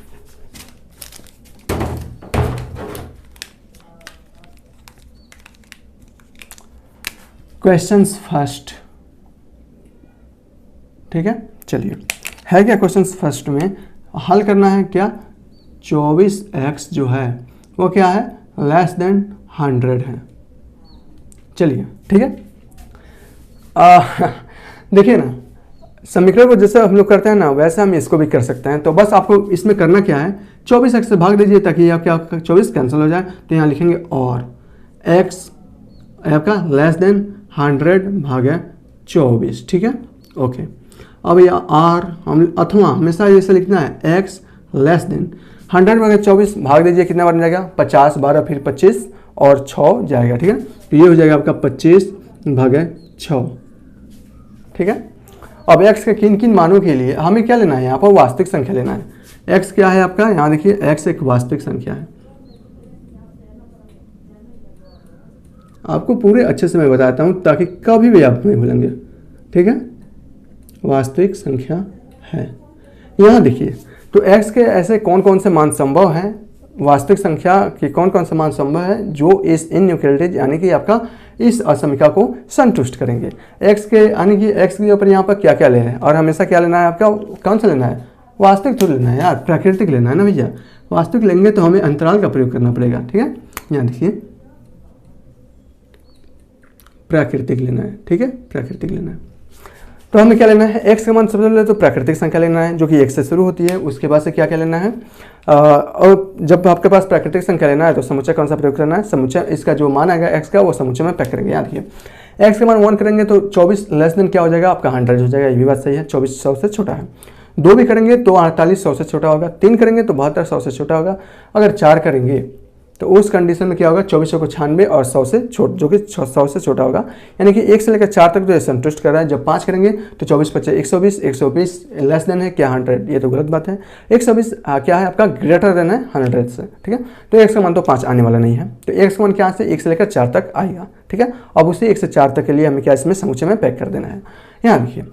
क्वेश्चंस फर्स्ट, ठीक है, चलिए है क्या क्वेश्चंस फर्स्ट में हल करना है क्या, 24x जो है वो क्या है, लेस देन 100 है। चलिए ठीक है। देखिए ना, समीकरण को जैसे हम लोग करते हैं ना वैसे हम इसको भी कर सकते हैं। तो बस आपको इसमें करना क्या है, 24x से भाग दीजिए ताकि आपका 24 कैंसिल हो जाए। तो यहाँ लिखेंगे और x आपका लेस देन 100 भागे 24, ठीक है। ओके, अब यह r हम अथवा हमेशा ऐसे लिखना है x लेस देन 100 भागे 24 भाग दीजिए, कितना बार जाएगा 50, 12 फिर 25 और 6 जाएगा, ठीक है। तो ये हो जाएगा आपका 25 भागे 6, ठीक है। अब x के किन किन मानों के लिए हमें क्या लेना है, यहाँ पर वास्तविक संख्या लेना है। x क्या है आपका, यहाँ देखिए x एक वास्तविक संख्या है। आपको पूरे अच्छे से मैं बताता हूँ ताकि कभी भी आप नहीं भूलेंगे, ठीक है। वास्तविक संख्या है, यहाँ देखिए। तो x के ऐसे कौन कौन से मान संभव हैं, वास्तविक संख्या के कौन कौन से मान संभव है जो इस इनइक्वालिटीज यानी कि आपका इस असमीका को संतुष्ट करेंगे। x के यानी कि x के ऊपर यहाँ पर क्या क्या ले रहे हैं, और हमेशा क्या लेना है आपका, कौन सा लेना है, वास्तविक तो लेना है यार, प्राकृतिक लेना है ना भैया। वास्तविक लेंगे तो हमें अंतराल का प्रयोग करना पड़ेगा, ठीक है। यहाँ देखिए प्राकृतिक लेना है, ठीक है, प्राकृतिक लेना है। तो हमें क्या लेना है, x का मान सबसे पहले तो प्राकृतिक संख्या लेना है जो कि 1 से शुरू होती है। उसके बाद से क्या क्या लेना है, और जब आपके पास प्राकृतिक संख्या लेना है तो समुच्चय कौन सा प्रयोग करना है, समुच्चय इसका जो मान आएगा x का वो समुच्चय में पैक करेंगे। याद रखिए x का मान 1 करेंगे तो 24 लेस देन क्या हो जाएगा आपका 100 हो जाएगा, ये भी बात सही है, 24 100 से छोटा है। 2 भी करेंगे तो 48 100 से छोटा होगा। 3 करेंगे तो 72 100 से छोटा होगा। अगर 4 करेंगे तो उस कंडीशन में क्या होगा, 24 को 96 और 100 से छोटा, जो कि 100 से छोटा होगा, यानी कि 1 से लेकर 4 तक तो ये संतुष्ट कर रहा है। जब 5 करेंगे तो 24 25 120, 120 लेस देन है क्या 100, ये तो गलत बात है। 120 क्या है आपका, ग्रेटर देन है 100 से, ठीक है। तो x का मान तो 5 आने वाला नहीं है, तो x का मान क्या से 1 से लेकर 4 तक आएगा, ठीक है। अब उसे 1 से 4 तक के लिए हमें क्या इसमें समुच्चय में पैक कर देना है। यहाँ देखिए,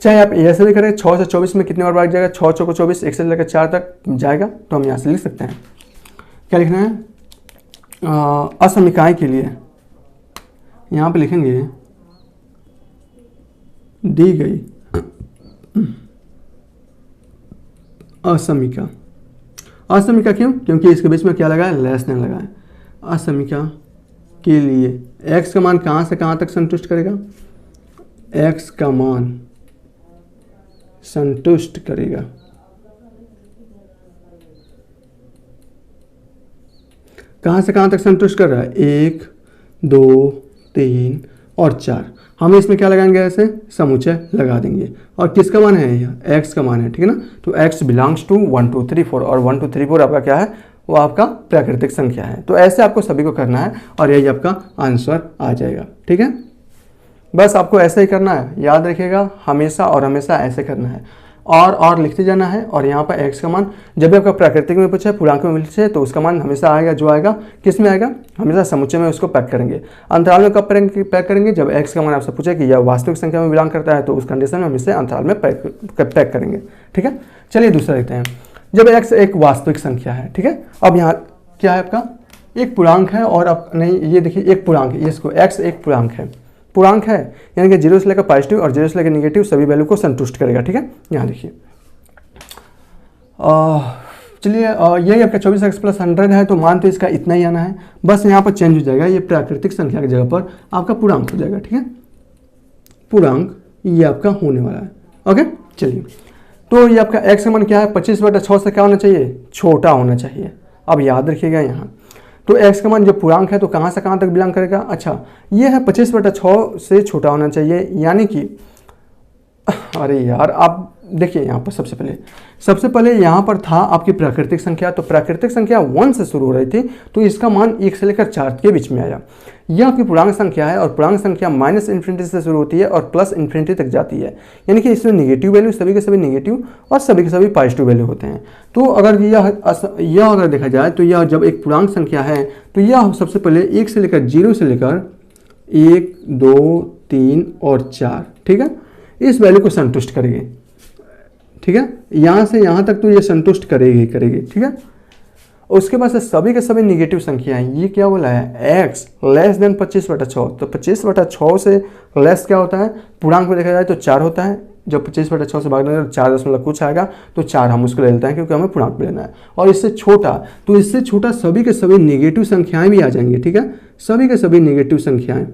चाहे आप ऐसे भी करें 6 से 24 में कितनी बार भाग जाएगा, 6 चौको 24, 1 से लेकर 4 तक जाएगा। तो हम यहाँ से लिख सकते हैं, क्या लिखना है, असमीकाएं के लिए यहाँ पे लिखेंगे दी गई असमीका। असमीका क्यों, क्योंकि इसके बीच में क्या लगा है, लेस देन लगा है। असमीका के लिए x का मान कहाँ से कहाँ तक संतुष्ट करेगा, x का मान संतुष्ट करेगा कहाँ से कहाँ तक संतुष्ट कर रहा है, 1 2 3 और 4। हम इसमें क्या लगाएंगे, ऐसे समुच्चय लगा देंगे। और किसका मान है, यह x का मान है, ठीक है ना। तो x बिलोंग्स टू 1 2 3 4 और 1 2 3 4 आपका क्या है, वो आपका प्राकृतिक संख्या है। तो ऐसे आपको सभी को करना है और यही आपका आंसर आ जाएगा, ठीक है। बस आपको ऐसे ही करना है, याद रखिएगा, हमेशा और हमेशा ऐसे करना है और लिखते जाना है। और यहाँ पर x का मान जब भी आपका प्राकृतिक में पूछे, पूर्णांक में पूछे, तो उसका मान हमेशा आएगा, जो आएगा किस में आएगा, हमेशा समुच्चय में उसको पैक करेंगे। अंतराल में कब पैक करेंगे, जब x का मान आपसे पूछे कि यह वास्तविक संख्या में बिलोंग करता है, तो उस कंडीशन में हम इसे अंतराल में पैक करेंगे, ठीक है। चलिए दूसरा देखते हैं, जब x एक वास्तविक संख्या है, ठीक है। अब यहाँ क्या है आपका, एक पूर्णांक है, और अब नहीं, ये देखिए एक पूर्णांक है, इसको x एक पूर्णांक है, पूर्णांक है यानी कि 0 से लेकर पॉजिटिव और 0 से लेकर निगेटिव सभी वैल्यू को संतुष्ट करेगा, ठीक है। यहाँ देखिए, चलिए यही आपका 24x + 100 है, तो मान तो इसका इतना ही आना है। बस यहाँ पर चेंज हो जाएगा, ये प्राकृतिक संख्या की जगह पर आपका पूर्णांक हो जाएगा, ठीक है। पूर्णांक ये आपका होने वाला है, ओके। चलिए, तो ये आपका x का मान क्या है, 25/6 से क्या होना चाहिए, छोटा होना चाहिए। अब याद रखिएगा यहाँ, तो x का मान जब पूर्णांक है तो कहाँ से कहाँ तक बिलोंग करेगा, अच्छा ये है 25/6 से छोटा होना चाहिए, यानी कि अरे यार आप देखिए यहाँ पर सबसे पहले यहाँ पर था आपकी प्राकृतिक संख्या, तो प्राकृतिक संख्या 1 से शुरू हो रही थी, तो इसका मान 1 से लेकर 4 के बीच में आया। यह आपकी पूर्णांक संख्या है और पूर्णांक संख्या -∞ से शुरू होती है और +∞ तक जाती है, यानी कि इसमें निगेटिव वैल्यू सभी के सभी निगेटिव और सभी के सभी पॉजिटिव वैल्यू होते हैं। तो अगर यह अगर देखा जाए तो यह जब एक पूर्णांक संख्या है तो यह सबसे पहले 1 से लेकर 0 से लेकर 1 2 3 और 4, ठीक है, इस वैल्यू को संतुष्ट करेगी, ठीक है। यहाँ से यहाँ तक तो ये संतुष्ट करेगी, ठीक है। उसके बाद से सभी के सभी निगेटिव संख्या हैं, ये क्या बोला है, x लेस देन 25/6, तो 25/6 से लेस क्या होता है, पूर्णांक में देखा जाए तो 4 होता है। जब 25/6 से भागने तो 4 दशमलव कुछ आएगा, तो 4 हम उसको ले लेते हैं क्योंकि हमें पूर्णांक में लेना है। और इससे छोटा, तो इससे छोटा सभी के सभी निगेटिव संख्याएं भी आ जाएंगी, ठीक है, सभी के सभी निगेटिव संख्याएं,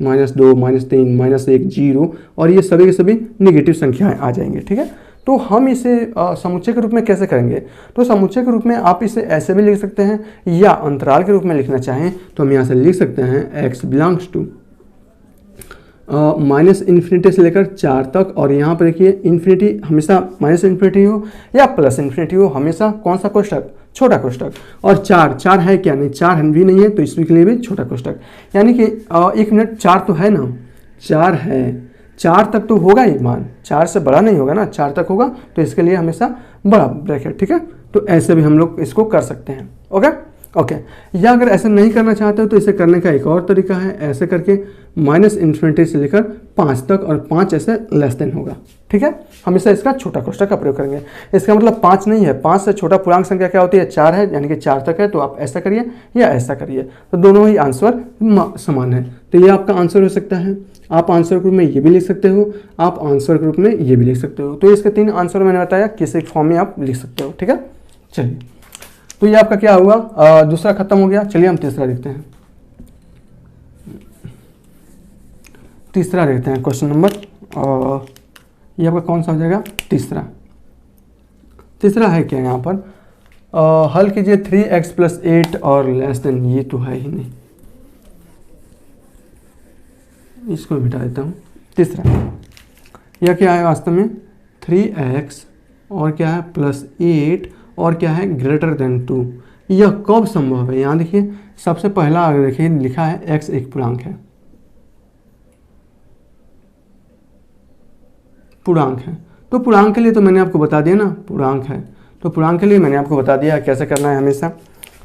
-2, -3, -1, 0 और ये सभी के सभी निगेटिव संख्याएं आ जाएंगे। ठीक है, तो हम इसे समुच्चय के रूप में कैसे करेंगे? तो समुच्चय के रूप में आप इसे ऐसे भी लिख सकते हैं या अंतराल के रूप में लिखना चाहें तो हम यहाँ से लिख सकते हैं x बिलोंग्स टू -∞ से लेकर 4 तक। और यहाँ पर देखिए इन्फिनिटी हमेशा -∞ हो या +∞ हो, हमेशा कौन सा कोष्ठक? छोटा कोष्ठक। और 4 है क्या? नहीं, 4 भी नहीं है तो इसके लिए भी छोटा कोष्ठक। यानी कि 1 मिनट 4 तो है ना, 4 है, 4 तक तो होगा ही मान, 4 से बड़ा नहीं होगा ना, 4 तक होगा तो इसके लिए हमेशा बड़ा ब्रैकेट। ठीक है, तो ऐसे भी हम लोग इसको कर सकते हैं। ओके, या अगर ऐसे नहीं करना चाहते हो तो इसे करने का एक और तरीका है, ऐसे करके -∞ से लेकर 5 तक और 5 ऐसे लेस देन होगा। ठीक है, हमेशा इसका छोटा कोष्ठक का प्रयोग करेंगे। इसका मतलब 5 नहीं है, 5 से छोटा पूर्णांक संख्या क्या होती है? 4 है, यानी कि 4 तक है तो आप ऐसा करिए या ऐसा करिए, तो दोनों ही आंसर समान है। तो ये आपका आंसर हो सकता है। आप आंसर के रूप में ये भी लिख सकते हो, आप आंसर के रूप में ये भी लिख सकते हो। तो इसके 3 आंसर मैंने बताया, किसी फॉर्म में आप लिख सकते हो। ठीक है, चलिए, तो ये आपका क्या हुआ? दूसरा खत्म हो गया। चलिए हम तीसरा देखते हैं। तीसरा देखते हैं क्वेश्चन नंबर, ये आपका कौन सा हो जाएगा? तीसरा है क्या यहाँ पर? हल कीजिए 3x + 8 और लेस देन, ये तो है ही नहीं, इसको मिटा देता हूँ। तीसरा यह क्या है वास्तव में? 3x और क्या है +8 और क्या है >2। यह कब संभव है? यहाँ देखिए सबसे पहला अगर देखिए लिखा है x एक पूर्णांक है, तो पूर्णांक के लिए तो मैंने आपको बता दिया ना, पूर्णांक है तो पूर्णांक के लिए मैंने आपको बता दिया कैसे करना है। हमेशा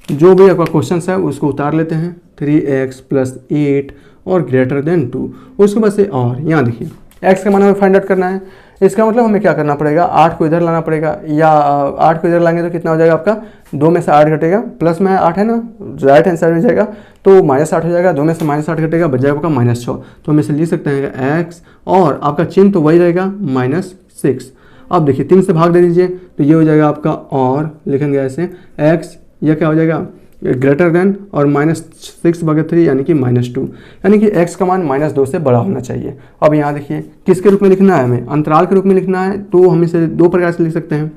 जो भी आपका क्वेश्चन है उसको उतार लेते हैं, 3x + 8 और >2, उसके बाद से और यहाँ देखिए x का मान हमें फाइंड आउट करना है। इसका मतलब हमें क्या करना पड़ेगा? 8 को इधर लाना पड़ेगा, या 8 को इधर लाएंगे तो कितना हो जाएगा आपका? 2 में से 8 घटेगा, प्लस में 8 है ना, राइट हैंड साइड में जाएगा तो -8 हो जाएगा, 2 में से -8 घटेगा, बच जाएगा आपका -6। तो हम इसे लिख सकते हैं x और आपका चिन्ह तो वही रहेगा -6। अब देखिए 3 से भाग दे दीजिए तो ये हो जाएगा आपका, और लिखेंगे ऐसे x, यह क्या हो जाएगा? > और -6/3 यानी कि -2, यानी कि x का मान -2 से बड़ा होना चाहिए। अब यहाँ देखिए किसके रूप में लिखना है? हमें अंतराल के रूप में लिखना है, तो हम इसे 2 प्रकार से लिख सकते हैं।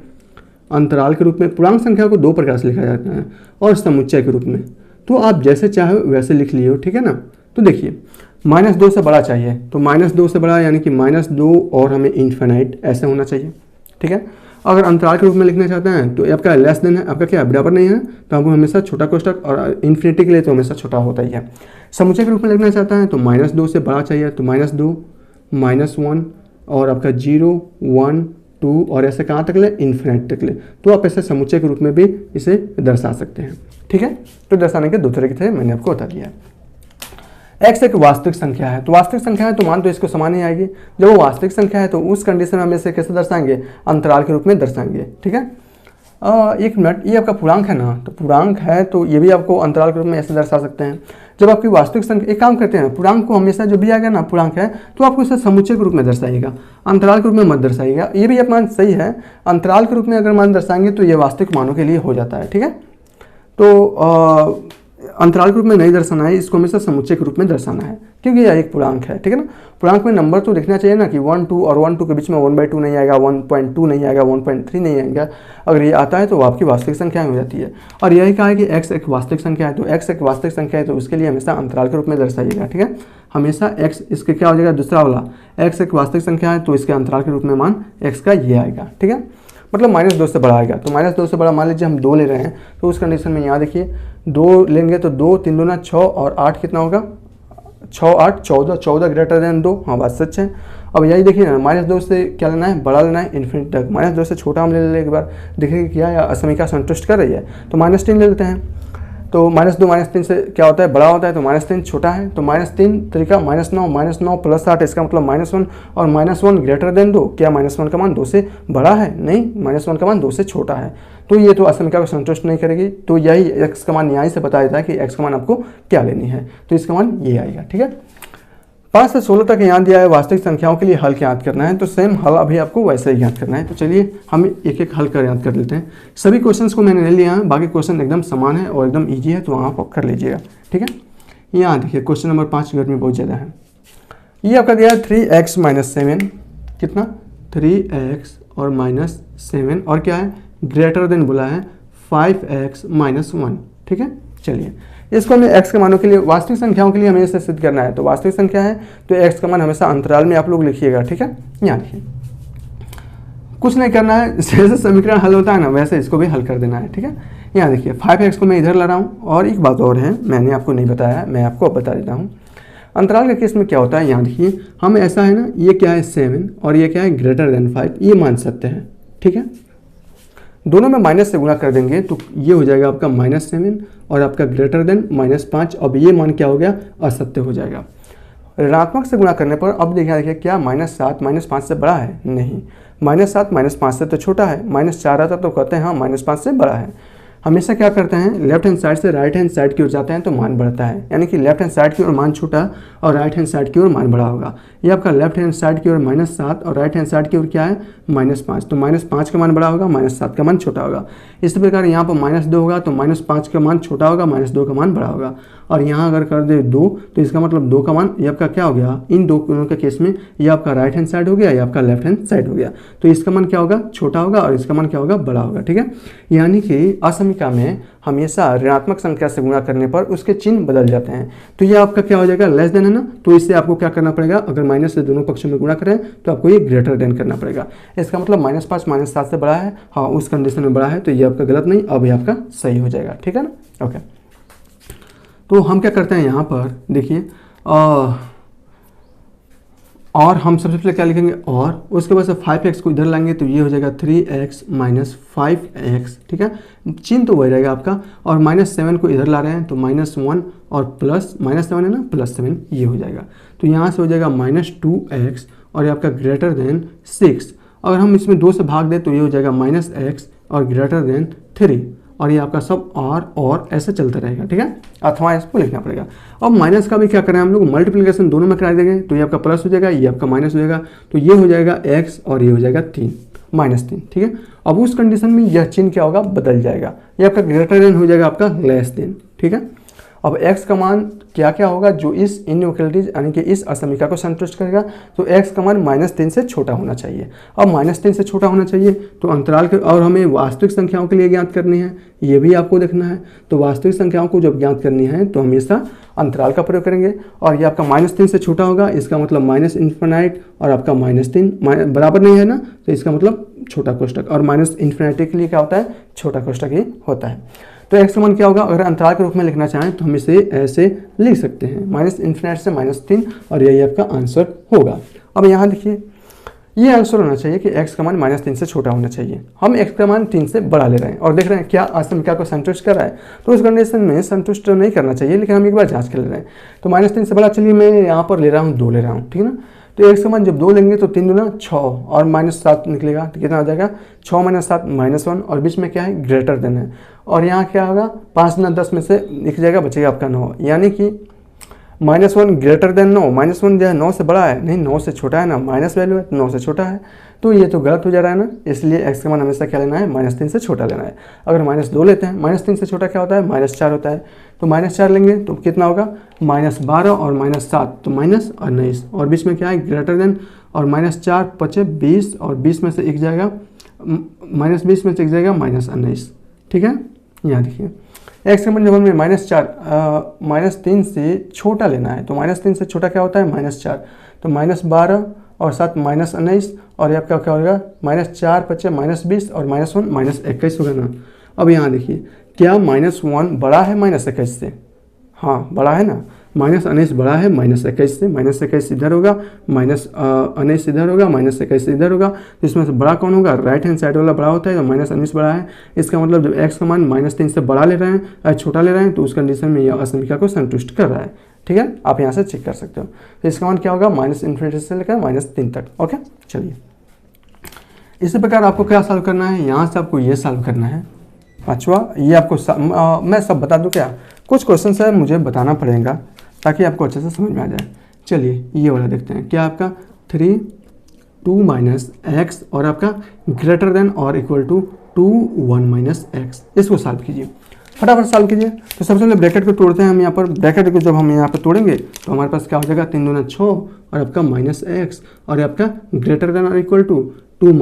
अंतराल के रूप में पूर्णांक संख्या को 2 प्रकार से लिखा जाता है और समुच्चय के रूप में, तो आप जैसे चाहे वैसे लिख लिए हो। ठीक है ना, तो देखिए -2 से बड़ा चाहिए, तो -2 से बड़ा यानी कि -2 और हमें इन्फिनाइट ऐसे होना चाहिए। ठीक है, अगर अंतराल के रूप में लिखना चाहते हैं तो आपका लेस देन है, आपका क्या बराबर नहीं है, तो आपको हमेशा छोटा कोष्ठक, और इन्फिनिटी के लिए तो हमेशा छोटा होता ही है। समुच्चय के रूप में लिखना चाहता है तो -2 से बड़ा चाहिए, तो -2, -1 और आपका 0, 1, 2 और ऐसे कहाँ तक ले? इन्फिनिट तक ले। तो आप ऐसे समुच्चय के रूप में भी इसे दर्शा सकते हैं। ठीक है, तो दर्शाने के 2 तरीके थे, मैंने आपको बता दिया। x एक वास्तविक संख्या है, तो वास्तविक संख्या है तो मान तो इसको समान ही आएगी। जब वो वास्तविक संख्या है तो उस कंडीशन में हम इसे कैसे दर्शाएंगे? अंतराल के रूप में दर्शाएंगे। ठीक है, 1 मिनट, ये आपका पूर्णांक है ना, तो पूर्णांक है तो ये भी आपको अंतराल के रूप में ऐसे दर्शा सकते हैं। जब आपकी वास्तविक संख्या, एक काम करते हैं, पूर्णांक को हमेशा जो भी आएगा ना पूर्णांक है तो आपको इसे समुच्चय के रूप में दर्शाइएगा, अंतराल के रूप में मत दर्शाइएगा। ये भी आप मान सही है, अंतराल के रूप में अगर मान दर्शाएंगे तो ये वास्तविक मानों के लिए हो जाता है। ठीक है, तो अंतराल के रूप में नहीं दर्शाना है, इसको हमेशा समुच्चय के रूप में दर्शाना है, क्योंकि यह एक पूर्णांक है। ठीक है ना, पूर्णांक में नंबर तो लिखना चाहिए ना कि 1, 2 और 1, 2 के बीच में 1/2 नहीं आएगा, 1.2 नहीं आएगा, 1.3 नहीं आएगा। अगर ये आता है तो आपकी वास्तविक संख्या हो जाती है। और यही कहा है कि x एक वास्तविक संख्या है, तो x एक वास्तविक संख्या है तो उसके लिए हमेशा अंतराल के रूप में दर्शाइएगा। ठीक है, हमेशा x, इसके क्या हो जाएगा दूसरा वाला, x एक वास्तविक संख्या है तो इसके अंतराल के रूप में मान x का ये आएगा। ठीक है, मतलब -2 से बड़ा आएगा, तो -2 से बड़ा मान लीजिए हम 2 ले रहे हैं, तो उस कंडीशन में यहाँ देखिए 2 लेंगे तो 2, 3 दूना 6 और 8 कितना होगा? 6, 8, 14, 14 > 2। हाँ, बात सच है। अब यही देखिए ना, -2 से क्या लेना है? बड़ा लेना है इन्फिनिटी तक। -2 से छोटा हम ले लें एक बार, देखिए क्या समीकरण संतुष्ट कर रही है, तो -3 ले लेते हैं। तो -2 -3 से क्या होता है? बड़ा होता है, तो -3 छोटा है, तो -3 तरीका -9 + 8, इसका मतलब -1 और -1 > 2। क्या -1 का मान 2 से बड़ा है? नहीं, -1 का मान 2 से छोटा है, तो ये तो असमीकरण को संतुष्ट नहीं करेगी। तो यही x का मान यहाँ से बता देता है कि x का मान आपको क्या लेनी है, तो इसका मान ये आएगा। ठीक है, 5 से 16 तक याद दिया है, वास्तविक संख्याओं के लिए हल याद करना है, तो सेम हल अभी आपको वैसे ही याद करना है। तो चलिए हम एक एक हल कर याद कर लेते हैं। सभी क्वेश्चंस को मैंने ले लिया है, बाकी क्वेश्चन एकदम समान है और एकदम इजी है, तो वहाँ आप कर लीजिएगा। ठीक है, यहाँ देखिए क्वेश्चन नंबर 5 गर्मी बहुत ज़्यादा है। ये आपका दिया है 3x माइनस 7, कितना 3x और माइनस 7, और क्या है ग्रेटर देन बोला है 5x माइनस 1, ठीक है। चलिए इसको हमें x के मानों के लिए वास्तविक संख्याओं के लिए हमें इसे सिद्ध करना है। तो वास्तविक संख्या है तो x का मान हमेशा अंतराल में आप लोग लिखिएगा, ठीक है। यहाँ लिखिए, कुछ नहीं करना है, जैसे समीकरण हल होता है ना वैसे इसको भी हल कर देना है, ठीक है। यहाँ देखिए 5x को मैं इधर ला रहा हूँ, और एक बात और है मैंने आपको नहीं बताया, मैं आपको अब बता देता हूँ। अंतराल के केस में क्या होता है, यहाँ देखिए हम ऐसा है ना, ये क्या है 7 और ये क्या है ग्रेटर देन 5, ये मान सकते हैं, ठीक है। दोनों में माइनस से गुणा कर देंगे तो ये हो जाएगा आपका -7 और आपका ग्रेटर देन -5। अब ये मान क्या हो गया, असत्य हो जाएगा। ऋणात्मक से गुणा करने पर अब देखिए क्या -7 -5 से बड़ा है, नहीं, -7 -5 से तो छोटा है, -4 आता तो कहते हैं हाँ -5 से बड़ा है। हमेशा क्या करते हैं, लेफ्ट हैंड साइड से राइट हैंड साइड की ओर जाते हैं तो मान बढ़ता है, यानी कि लेफ्ट हैंड साइड की ओर मान छोटा और राइट हैंड साइड की ओर मान बड़ा होगा। ये आपका लेफ्ट हैंड साइड की ओर -7 और राइट हैंड साइड की ओर क्या है -5, तो -5 का मान बड़ा होगा, -7 का मान छोटा होगा। इसी प्रकार यहाँ पर -2 होगा तो -5 का मान छोटा होगा, -2 का मान बड़ा होगा। और यहाँ अगर कर दे 2 तो इसका मतलब 2 का मान ये आपका क्या हो गया, इन दो के केस में ये आपका राइट हैंड साइड हो गया, ये आपका लेफ्ट हैंड साइड हो गया, तो इसका मान क्या होगा, छोटा होगा और इसका मान क्या होगा, बड़ा होगा, ठीक है। यानी कि असमीका में हमेशा ऋणात्मक संख्या से गुणा करने पर उसके चिन्ह बदल जाते हैं। तो ये आपका क्या हो जाएगा, लेस देन है ना, तो इससे आपको क्या करना पड़ेगा, अगर माइनस से दोनों पक्षों में गुणा करें तो आपको ये ग्रेटर देन करना पड़ेगा। इसका मतलब -5 -7 से बड़ा है, हाँ उस कंडीशन में बड़ा है, तो ये आपका गलत नहीं, अब ये आपका सही हो जाएगा, ठीक है ना। ओके, तो हम क्या करते हैं यहाँ पर देखिए, और हम सबसे पहले क्या लिखेंगे, और उसके बाद से 5x को इधर लाएंगे तो ये हो जाएगा 3x माइनस 5x, ठीक है। चिन्ह तो वही रहेगा आपका, और -7 को इधर ला रहे हैं तो -1 और प्लस -7 है ना, +7 ये हो जाएगा। तो यहाँ से हो जाएगा -2x और ये आपका ग्रेटर देन 6। अगर हम इसमें 2 से भाग दें तो ये हो जाएगा -x और ग्रेटर देन 3, और ये आपका सब और ऐसे चलता रहेगा, ठीक है, अथवा इसको लिखना पड़ेगा। अब माइनस का भी क्या करें हम लोग, मल्टीप्लिकेशन दोनों में करा देंगे तो ये आपका प्लस हो जाएगा, ये आपका माइनस हो जाएगा, तो ये हो जाएगा x और ये हो जाएगा 3 -3, ठीक है। अब उस कंडीशन में यह चिन्ह क्या होगा, बदल जाएगा, ये आपका ग्रेटर देन हो जाएगा आपका लेस देन, ठीक है। अब x का मान क्या क्या होगा, जो इस इनइक्वालिटीज यानी कि इस असमीका को संतुष्ट करेगा, तो x का मान -3 से छोटा होना चाहिए। अब -3 से छोटा होना चाहिए तो अंतराल के, और हमें वास्तविक संख्याओं के लिए ज्ञात करनी है, ये भी आपको देखना है। तो वास्तविक संख्याओं को जब ज्ञात करनी है तो हमेशा अंतराल का प्रयोग करेंगे, और ये आपका -3 से छोटा होगा, इसका मतलब -∞, और आपका -3 बराबर नहीं है ना, तो इसका मतलब छोटा कोष्टक, और -∞ के लिए क्या होता है, छोटा कोष्टक ही होता है। तो x का मान क्या होगा, अगर अंतराल के रूप में लिखना चाहें तो हम इसे ऐसे लिख सकते हैं, -∞ से -3, और यही आपका आंसर होगा। अब यहाँ देखिए ये आंसर होना चाहिए कि x का मान -3 से छोटा होना चाहिए। हम x का मान 3 से बड़ा ले रहे हैं और देख रहे हैं क्या असमीका को संतुष्ट कर रहा है, तो उस कंडीशन में संतुष्ट तो नहीं करना चाहिए, लेकिन हम एक बार जांच कर ले रहे हैं। तो -3 से बड़ा, चलिए मैं यहाँ पर ले रहा हूँ 2 ले रहा हूँ, ठीक है ना। तो x का मान जब 2 लेंगे तो 3 दूना 6 और -7 निकलेगा, तो कितना आ जाएगा 6 - 7 -1, और बीच में क्या है ग्रेटर देन है, और यहाँ क्या होगा 5 गुना 10 में से एक जाएगा, बचेगा आपका 9, यानी कि -1 ग्रेटर देन 9, -1 जो है 9 से बड़ा है, नहीं 9 से छोटा है ना, माइनस वैल्यू है तो 9 से छोटा है, तो ये तो गलत हो जा रहा है ना। इसलिए x का मान हमेशा क्या लेना है, -3 से छोटा लेना है। अगर -2 लेते हैं, -3 से छोटा क्या होता है, -4 होता है, तो -4 लेंगे तो कितना होगा, -12 और -7 तो -19, और बीच में क्या है ग्रेटर देन, और -4 × 20, और 20 में से एक जाएगा -20 में से एक जाएगा -19, ठीक है। यहाँ देखिए x का मान जब हमें -3 से छोटा लेना है, तो -3 से छोटा क्या होता है, -4, तो -12 और 7 -19, और ये आपका क्या होगा -4 × 20 और -1 -21 होगा ना। अब यहाँ देखिए क्या -1 बड़ा है -21 से, हाँ बड़ा है ना, -19 बड़ा है -21 से, -21 इधर होगा, -19 इधर होगा, -21 इधर होगा, तो इसमें से बड़ा कौन होगा, राइट हैंड साइड वाला बड़ा होता है, तो -19 बड़ा है। इसका मतलब जब x का मान -3 से बड़ा ले रहे हैं, छोटा ले रहे हैं, तो उस कंडीशन में यह असमीका को संतुष्ट कर रहा है, ठीक है। आप यहाँ से चेक कर सकते हो। तो इसका मान क्या होगा, -∞ से लेकर -3 तक। ओके, चलिए इसी प्रकार आपको क्या सॉल्व करना है, यहाँ से आपको ये सॉल्व करना है। पाँचवा ये आपको मैं सब बता दूँ क्या, कुछ क्वेश्चन है मुझे बताना पड़ेगा ताकि आपको अच्छे से समझ में आ जाए। चलिए ये वाला देखते हैं, क्या आपका 3 2 - x और आपका ग्रेटर देन और इक्वल टू 2 1 - x, इसको सॉल्व कीजिए। फटाफट सॉल्व कीजिए। तो सबसे पहले ब्रैकेट को तोड़ते हैं हम यहाँ पर। ब्रैकेट को जब हम यहाँ पर तोड़ेंगे तो हमारे पास क्या हो जाएगा, 3 दूना 6 और आपका -x और आपका ग्रेटर देन और इक्वल टू 2 -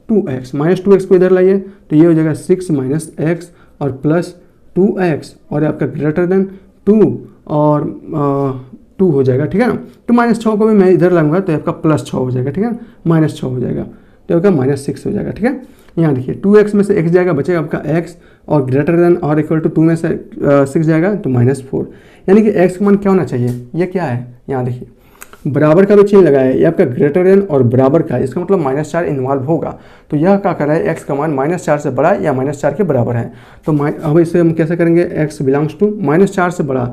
2x। -2x को इधर लाइए तो ये हो जाएगा 6 - x और प्लस 2x और आपका ग्रेटर देन 2 और 2 हो जाएगा, ठीक है ना। तो -6 को भी मैं इधर लाऊंगा तो आपका +6 हो जाएगा, ठीक है ना, -6 हो जाएगा तो आपका -6 हो जाएगा, ठीक है। यहाँ देखिए 2x में से x जाएगा, बचेगा आपका x और ग्रेटर देन और इक्वल टू 2 में से 6 जाएगा तो -4। यानी कि x का मान क्या होना चाहिए, ये क्या है, यहाँ देखिए बराबर का भी चिन्ह लगाया है, ये आपका ग्रेटर देन और बराबर का है, इसका मतलब -4 इन्वॉल्व होगा। तो यह क्या कर रहा है, x का मान -4 से बड़ा या -4 के बराबर है। तो अब इसे हम कैसे करेंगे, x बिलोंग्स टू -4 से बड़ा,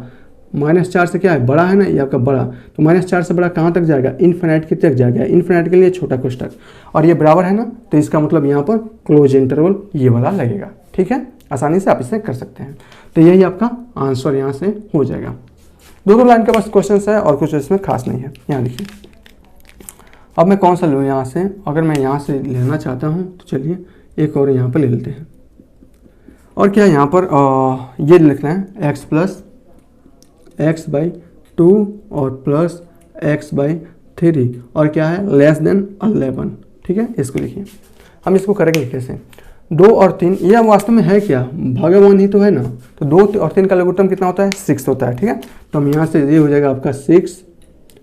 -4 से क्या है, बड़ा है ना, ये आपका बड़ा। तो -4 से बड़ा कहाँ तक जाएगा, इन्फिनिट की तक जाएगा, इन्फिनिट के लिए छोटा कोष्ठक और ये बराबर है ना, तो इसका मतलब यहाँ पर क्लोज इंटरवल ये वाला लगेगा, ठीक है। आसानी से आप इसे कर सकते हैं। तो यही आपका आंसर यहाँ से हो जाएगा। दो लाइन के पास क्वेश्चन है और कुछ इसमें खास नहीं है। यहाँ देखिए अब मैं कौन सा लूँ यहाँ से, अगर मैं यहाँ से लेना चाहता हूँ तो चलिए एक और यहाँ पर ले लेते हैं। और क्या यहाँ पर ये लिखना है x प्लस x/2 और प्लस x/3 और क्या है लेस देन 11, ठीक है। इसको लिखिए, हम इसको करेंगे कैसे, 2 और 3 यह वास्तव में है क्या, भागवान ही तो है ना। तो 2 और 3 का लघुत्तम कितना होता है, 6 होता है, ठीक है। तो हम यहाँ से ये हो जाएगा आपका 6,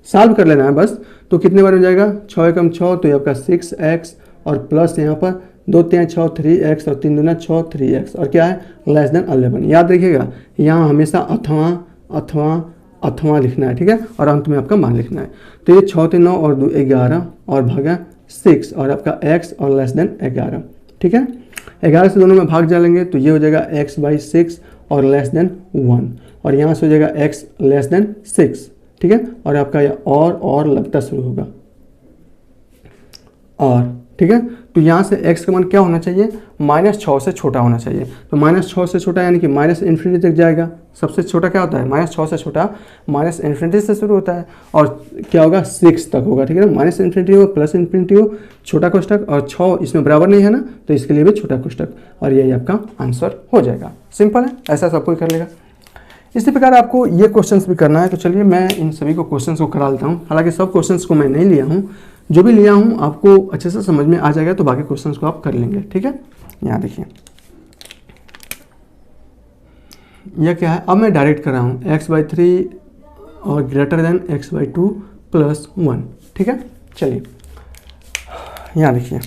सॉल्व कर लेना है बस। तो कितने बार हो जाएगा, 6 एकम 6 तो ये आपका 6x और प्लस यहाँ पर 2 3 6 3x और 3 दूना 6 3x और क्या है लेस देन 11। याद रखिएगा यहाँ हमेशा अथवा लिखना है, ठीक है, और अंत में आपका मान लिखना है। तो ये 6 3 9 और 2 11 और भागा 6 और आपका x और लेस देन 11, ठीक है। 11 से दोनों में भाग डालेंगे तो ये हो जाएगा x/6 और लेस देन 1 और यहाँ से हो जाएगा x लेस देन 6, ठीक है। और आपका यह और लगता शुरू होगा और, ठीक है। तो यहाँ से x का मान क्या होना चाहिए, -6 से छोटा होना चाहिए। तो -6 से छोटा यानी कि -∞ तक जाएगा। सबसे छोटा क्या होता है, -6 से छोटा -∞ से शुरू होता है और क्या होगा 6 तक होगा, ठीक है ना। -∞ हो प्लस ∞ हो छोटा कोष्ठक और 6 इसमें बराबर नहीं है ना, तो इसके लिए भी छोटा कोष्ठक और यही आपका आंसर हो जाएगा। सिंपल है, ऐसा सब कोई कर लेगा। इसी प्रकार आपको ये क्वेश्चंस भी करना है। तो चलिए मैं इन सभी को क्वेश्चंस को करा लेता हूँ। हालांकि सब क्वेश्चंस को मैं नहीं लिया हूँ, जो भी लिया हूँ आपको अच्छे से समझ में आ जाएगा, तो बाकी क्वेश्चंस को आप कर लेंगे, ठीक है। यहाँ देखिए यह क्या है, अब मैं डायरेक्ट कर रहा हूँ x/3 और ग्रेटर देन x/2 + 1, ठीक है। चलिए यहाँ देखिए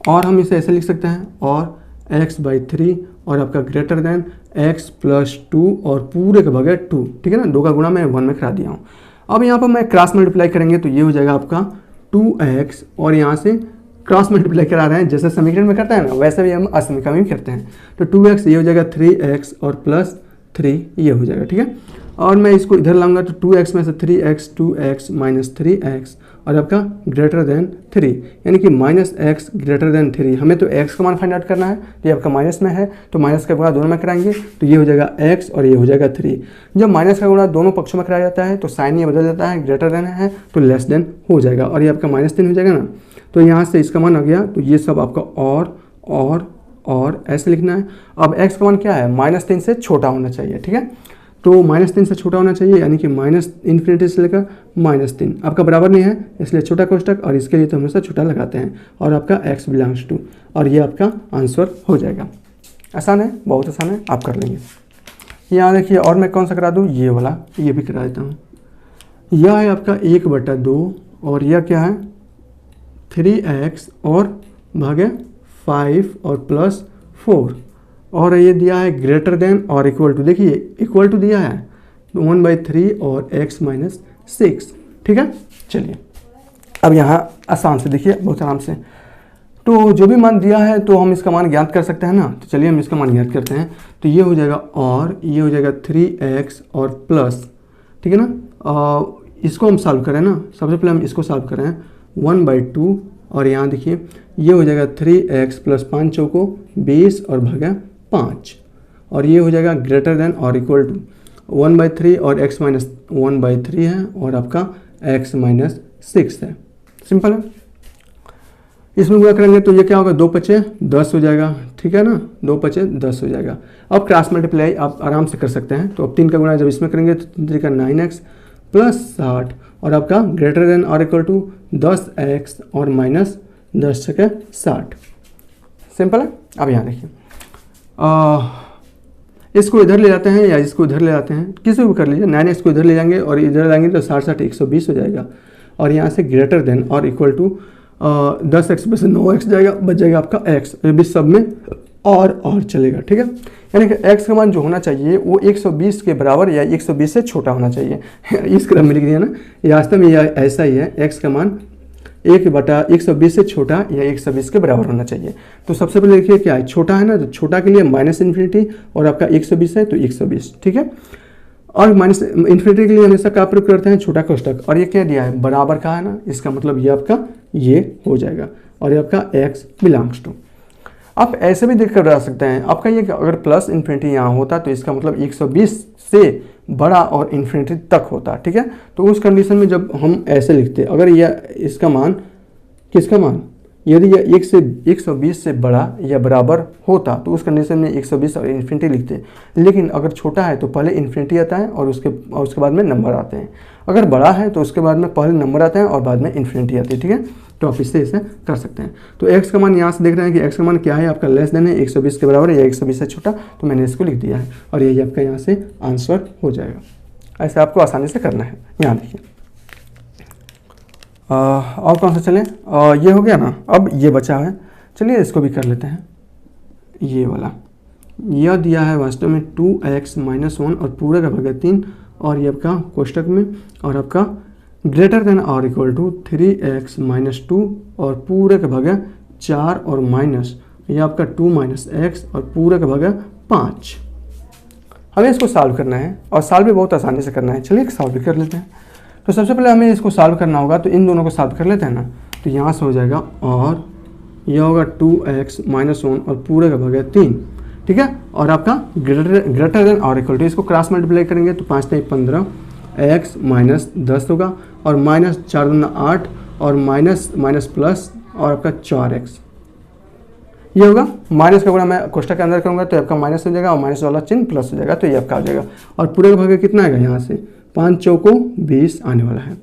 और हम इसे ऐसे लिख सकते हैं और x/3 और आपका ग्रेटर देन x + 2 और पूरे के बगैर 2, ठीक है ना। 2 का गुणा मैं 1 में करा दिया हूँ। अब यहाँ पर मैं क्रॉस मल्टीप्लाई करेंगे तो ये हो जाएगा आपका 2x और यहाँ से क्रॉस मल्टीप्लाई करा रहे हैं, जैसे समीकरण में करते हैं ना वैसे भी हम असमीकरण में करते हैं। तो 2x ये हो जाएगा 3x और प्लस 3 ये हो जाएगा, ठीक है। और मैं इसको इधर लाऊंगा तो 2x में से 3x 2x - 3x और आपका ग्रेटर देन 3 यानी कि -x ग्रेटर देन 3। हमें तो x का मान फाइंड आउट करना है, तो ये आपका माइनस में है तो माइनस का गुणा दोनों में कराएंगे तो ये हो जाएगा x और ये हो जाएगा 3। जब माइनस का गुणा दोनों पक्षों में कराया जाता है तो साइन ये बदल जाता है, ग्रेटर देन है तो लेस देन हो जाएगा और ये आपका -3 हो जाएगा ना। तो यहाँ से इसका मान आ गया, तो ये सब आपका और ऐसे लिखना है। अब x का मान क्या है, -3 से छोटा होना चाहिए, ठीक है। तो -3 से छोटा होना चाहिए यानी कि -∞ से लेकर -3 आपका बराबर नहीं है, इसलिए छोटा कोष्ठक और इसके लिए तो हमेशा छोटा लगाते हैं और आपका x बिलोंग्स टू और ये आपका आंसर हो जाएगा। आसान है, बहुत आसान है, आप कर लेंगे। यहाँ देखिए और मैं कौन सा करा दूँ, ये वाला, ये भी करा देता हूँ। यह है आपका 1/2 और यह क्या है 3x और भागे 5 और प्लस 4 और ये दिया है ग्रेटर देन और इक्वल टू, देखिए इक्वल टू दिया है 1/3 और x - 6, ठीक है। चलिए अब यहाँ आसान से देखिए, बहुत आराम से। तो जो भी मान दिया है तो हम इसका मान ज्ञात कर सकते हैं ना। तो चलिए हम इसका मान ज्ञात करते हैं। तो ये हो जाएगा और ये हो जाएगा 3x और प्लस, ठीक है ना। इसको हम सॉल्व करें ना, सबसे पहले हम इसको सॉल्व करें 1/2 और यहाँ देखिए ये हो जाएगा 3x + 5 चौको 20 और भागा 5 और ये हो जाएगा ग्रेटर देन और इक्वल टू 1/3 और x - 1/3 है और आपका x - 6 है। सिंपल है। इसमें गुणा करेंगे तो ये क्या होगा, 2 पचे 10 हो जाएगा, ठीक है ना, 2 पचे 10 हो जाएगा। अब क्रॉस मल्टीप्लाई आप आराम से कर सकते हैं। तो अब 3 का गुणा जब इसमें करेंगे तो 3 का 9x प्लस 60 और आपका ग्रेटर देन और इक्वल टू 10x और माइनस 10 से 60। सिंपल है। अब यहाँ देखिए, इसको इधर ले जाते हैं या इसको इधर ले जाते हैं, किसी को भी कर लीजिए। 9x को इधर ले जाएंगे और इधर लाएंगे तो 60 120 हो जाएगा। और यहाँ से ग्रेटर देन और इक्वल टू 10x में से 9x जाएगा, बच जाएगा आपका x। ये भी सब में और चलेगा, ठीक है। यानी कि x का मान जो होना चाहिए वो 120 के बराबर या 120 से छोटा होना चाहिए। इस क्रम में लिख दिया ना, ये वास्तव में यह ऐसा ही है। x का मान 1/120 से छोटा या 120 के बराबर होना चाहिए। तो सबसे पहले देखिए क्या है, छोटा है ना, तो छोटा के लिए -∞ और आपका 120 है तो 120, ठीक है। और -∞ के लिए हमेशा क्या प्रयोग करते हैं, छोटा कोष्टक। और ये क्या दिया है, बराबर का है ना, इसका मतलब ये आपका ये हो जाएगा और ये आपका x बिलोंग्स टू। आप ऐसे भी देख कर बता सकते हैं, आपका ये अगर +∞ यहाँ होता तो इसका मतलब 120 से बड़ा और इन्फिनिटी तक होता, ठीक है। तो उस कंडीशन में जब हम ऐसे लिखते, अगर यह इसका मान, किसका मान, यदि यह 120 से बड़ा या बराबर होता तो उस कंडीशन में 120 और इन्फिनिटी लिखते। लेकिन अगर छोटा है तो पहले इन्फिनिटी आता है और उसके बाद में नंबर आते हैं। अगर बड़ा है तो उसके बाद में पहले नंबर आते हैं और बाद में इन्फिनिटी आती है, ठीक है। तो आप इससे इसे कर सकते हैं। तो x का मान यहाँ से देख रहे हैं कि x का मान क्या है, आपका लेस देन है 120 के बराबर या 120 से छोटा, तो मैंने इसको लिख दिया है और यही आपका यहाँ से आंसर हो जाएगा। ऐसे आपको आसानी से करना है। यहाँ देखिए और कौन सा चले, ये हो गया ना। अब ये बचा है, चलिए इसको भी कर लेते हैं। ये वाला यह दिया है वास्तव में 2x - 1 और पूरे का भाग 3 और ये आपका कोष्टक में, और आपका ग्रेटर देन और इक्वल टू 3x - 2 और पूरे का भाग 4 और माइनस ये आपका 2 - x और पूरे का भाग 5। हमें इसको सॉल्व करना है और सॉल्व भी बहुत आसानी से करना है। चलिए सॉल्व भी कर लेते हैं। तो सबसे पहले हमें इसको सॉल्व करना होगा, तो इन दोनों को सॉल्व कर लेते हैं ना। तो यहाँ से हो जाएगा और यह होगा 2x - 1 और पूरे का भाग 3, ठीक है। और आपका ग्रेटर देन और इक्वल टू, इसको क्रॉस मल्टीप्लाई करेंगे तो 5 × 15 x - 10 होगा और -4 × 8 और माइनस प्लस और आपका 4x ये होगा। माइनस का गुणा मैं कोष्टक के अंदर करूँगा तो आपका माइनस हो जाएगा और माइनस वाला चिन्ह प्लस हो जाएगा, तो ये आपका आ जाएगा। और पूरे का भाग कितना आएगा, यहाँ से 5 चौको 20 आने वाला है।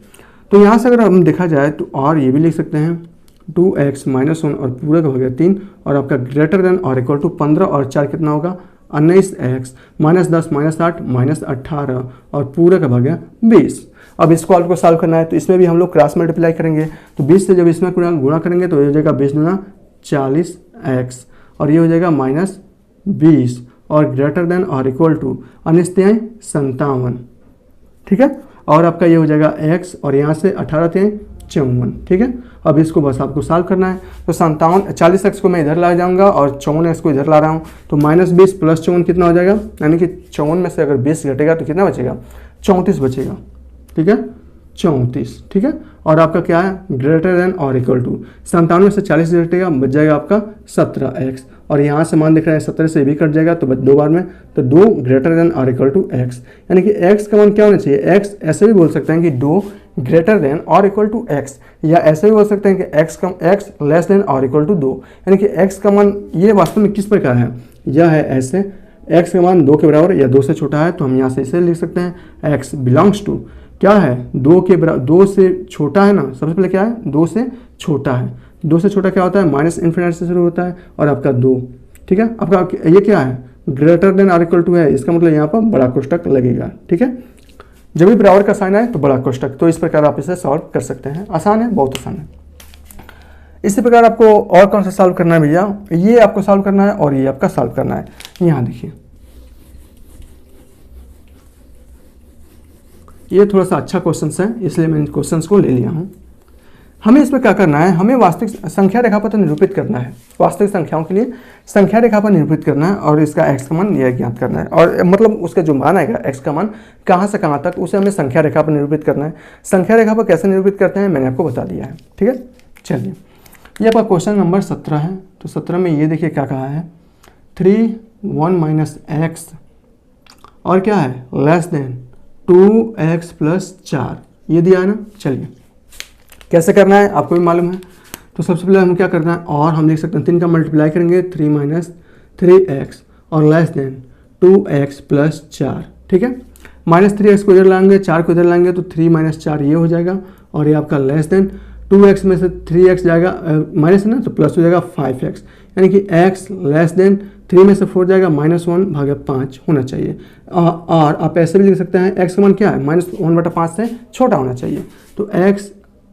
तो यहाँ से अगर हम देखा जाए तो और ये भी लिख सकते हैं 2x - 1 और पूरे का भाग 3 और आपका ग्रेटर देन और इक्वल टू 15 और 4 कितना होगा 19x -10 -8 -18 और पूरे का भाग 20। अब इसको आपको सॉल्व करना है तो इसमें भी हम लोग क्रॉस मल्टीप्लाई करेंगे। तो 20 से जब इसमें गुणा करेंगे तो ये हो जाएगा 20 × 40x और ये हो जाएगा -20 और ग्रेटर देन और इक्वल टू 57, ठीक है। और आपका ये हो जाएगा x और यहाँ से 18 × 54, ठीक है। अब इसको बस आपको सॉल्व करना है। तो 40x को मैं इधर ला जाऊंगा और 54x को इधर ला रहा हूँ। तो -20 + 54 कितना हो जाएगा, यानी कि 54 में से अगर 20 घटेगा तो कितना बचेगा, 34 बचेगा, ठीक है, 34, ठीक है। और आपका क्या है ग्रेटर देन और इक्वल टू 57 में से 40 घटेगा, बच जाएगा आपका 17x और यहाँ से मान देख रहे हैं 17 से भी कट जाएगा तो बच 2 बार में, तो 2 ग्रेटर देन और इक्वल टू x, यानी कि x का मान क्या होना चाहिए, x ऐसे भी बोल सकते हैं कि 2 ग्रेटर देन और इक्वल टू x, या ऐसे भी बोल सकते हैं कि x लेस देन और इक्वल टू 2, यानी कि x का मान ये वास्तव में किस प्रकार है, यह है ऐसे x का मान 2 के बराबर या 2 से छोटा है, तो हम यहाँ से इसे लिख सकते हैं x बिलोंग्स टू क्या है 2 के बराबर, 2 से छोटा है ना। सबसे पहले क्या है 2 से छोटा है, 2 से छोटा क्या होता है -∞ से शुरू होता है और आपका 2, ठीक है। आपका ये क्या है ग्रेटर देन और इक्वल टू है, इसका मतलब यहाँ पर बड़ा कोष्टक लगेगा, ठीक है। जब भी बराबर का साइन आए तो बड़ा कोष्टक। तो इस प्रकार आप इसे सॉल्व कर सकते हैं। आसान है, बहुत आसान है। इसी प्रकार आपको और कौन सा सॉल्व करना है भैया, ये आपको सॉल्व करना है और ये आपका सॉल्व करना है। यहाँ देखिए ये थोड़ा सा अच्छा क्वेश्चन है, इसलिए मैं इन क्वेश्चंस को ले लिया हूँ। हमें इसमें क्या करना है, हमें वास्तविक संख्या रेखा पर निरूपित करना है। वास्तविक संख्याओं के लिए संख्या रेखा पर निरूपित करना है और इसका x का मान यह ज्ञात करना है, और मतलब उसका जो मान आएगा x का मान कहाँ से कहाँ तक, उसे हमें संख्या रेखा पर निरूपित करना है। संख्या रेखा पर कैसे निरूपित करते हैं मैंने आपको बता दिया है, ठीक है। चलिए ये आपका क्वेश्चन नंबर 17 है। तो 17 में ये देखिए क्या कहा है 3 1 - x और क्या है लेस देन 2x + 4 ये दिया है ना। चलिए कैसे करना है आपको भी मालूम है। तो सबसे पहले हम क्या करना है, और हम लिख सकते हैं 3 का मल्टीप्लाई करेंगे 3 माइनस 3x और लेस देन 2x प्लस 4, ठीक है। -3x को इधर लाएंगे, 4 को इधर लाएंगे तो 3 माइनस 4 ये हो जाएगा, और ये आपका लेस देन 2x में से 3x जाएगा माइनस है ना, तो प्लस हो जाएगा 5x, यानी कि x लेस देन 3 में से 4 जाएगा -1/5 होना चाहिए। और आप ऐसे भी लिख सकते हैं x का मान क्या है, -1/5 से छोटा होना चाहिए। तो x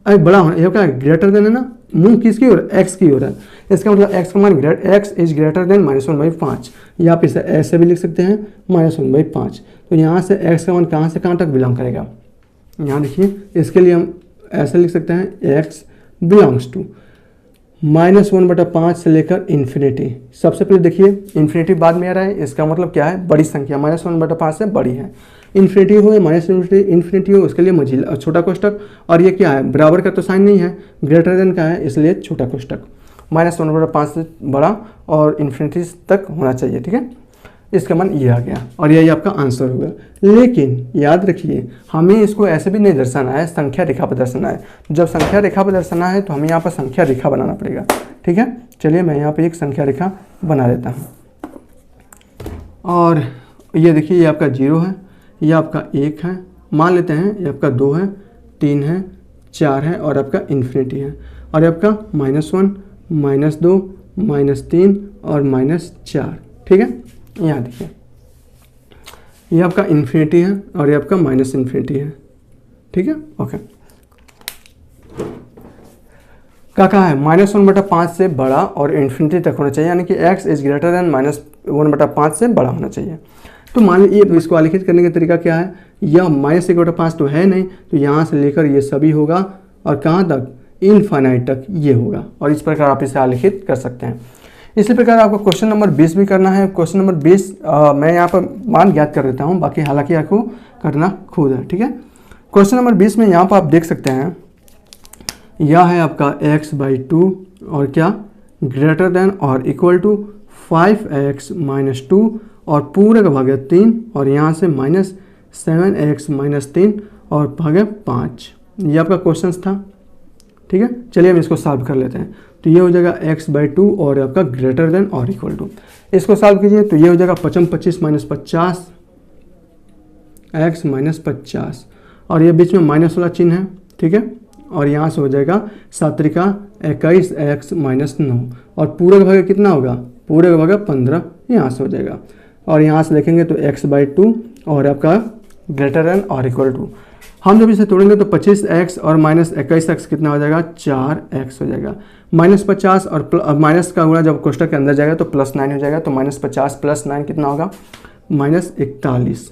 बड़ा होना, ये क्या है, ग्रेटर देन है ना, मुंह किसकी ओर, x की ओर है, इसका मतलब x का मान x इज ग्रेटर देन -1/5, या आप इसे ऐसे भी लिख सकते हैं -1/5। तो यहाँ से x का मान कहाँ से कहाँ तक बिलोंग करेगा, यहाँ देखिए, इसके लिए हम ऐसे लिख सकते हैं x बिलोंग्स टू -1/5 से लेकर इन्फिनिटी। सबसे पहले देखिए इन्फिनिटी बाद में आ रहा है, इसका मतलब क्या है, बड़ी संख्या -1/5 से बड़ी है। इन्फिनिटी हो या माइनस इन्फिनिटी हो, उसके लिए मझिला छोटा कोष्टक, और ये क्या है, बराबर का तो साइन नहीं है, ग्रेटर देन का है, इसलिए छोटा कोष्टक। -1/5 से बड़ा और इन्फिनिटी तक होना चाहिए, ठीक है। इसका मान ये आ गया, और यही आपका आंसर होगा। लेकिन याद रखिए, हमें इसको ऐसे भी नहीं दर्शाना है, संख्या रेखा पर दर्शाना है। जब संख्या रेखा पर दर्शाना है तो हमें यहाँ पर संख्या रेखा बनाना पड़ेगा, ठीक है। चलिए मैं यहाँ पे एक संख्या रेखा बना देता हूँ, और ये देखिए, ये आपका 0 है, ये आपका 1 है, मान लेते हैं ये आपका 2 है, 3 है, 4 है, और आपका इन्फिनिटी है, और ये आपका -1, -2, -3 और -4, ठीक है। यहाँ देखिए, ये आपका इन्फिनिटी है और ये आपका माइनस इन्फिनिटी है, ठीक है। ओके, क्या कहा है, -1/5 से बड़ा और इन्फिनिटी तक होना चाहिए, यानी कि x इज ग्रेटर देन -1/5 से बड़ा होना चाहिए। तो मान लीजिए इसको आलेखित करने का तरीका क्या है, यह -1/5 तो है नहीं, तो यहाँ से लेकर ये सभी होगा, और कहाँ तक, इनफाइनाइट तक ये होगा, और इस प्रकार आप इसे आलेखित कर सकते हैं। इसी प्रकार आपको क्वेश्चन नंबर 20 भी करना है। क्वेश्चन नंबर 20 मैं यहाँ पर मान ज्ञात कर देता हूँ, बाकी हालांकि आपको करना खुद है, ठीक है। क्वेश्चन नंबर 20 में यहाँ पर आप देख सकते हैं, यह है आपका x/2 और क्या, ग्रेटर देन और इक्वल टू 5x - 2 और पूरे का भाग 3, और यहाँ से -7x - 3 और भाग 5। ये आपका क्वेश्चन था, ठीक है। चलिए हम इसको सॉल्व कर लेते हैं। तो ये हो जाएगा x/2 और आपका ग्रेटर देन और इक्वल टू, इसको सॉल्व कीजिए तो ये हो जाएगा 25 25 -50 x - 50, और ये बीच में माइनस वाला चिन्ह है, ठीक है। और यहाँ से हो जाएगा 7 त्रिका 21 x - 9, और पूरे का भाग कितना होगा, पूरे का भाग 15, यहाँ से हो जाएगा। और यहाँ से देखेंगे तो x/2 और आपका ग्रेटर देन और इक्वल टू, हम जब इसे तोड़ेंगे तो 25x और -21x कितना हो जाएगा, 4x हो जाएगा। -50 और माइनस का गुणा जब कोष्टक के अंदर जाएगा तो +9 हो जाएगा, तो -50 + 9 कितना होगा, -41,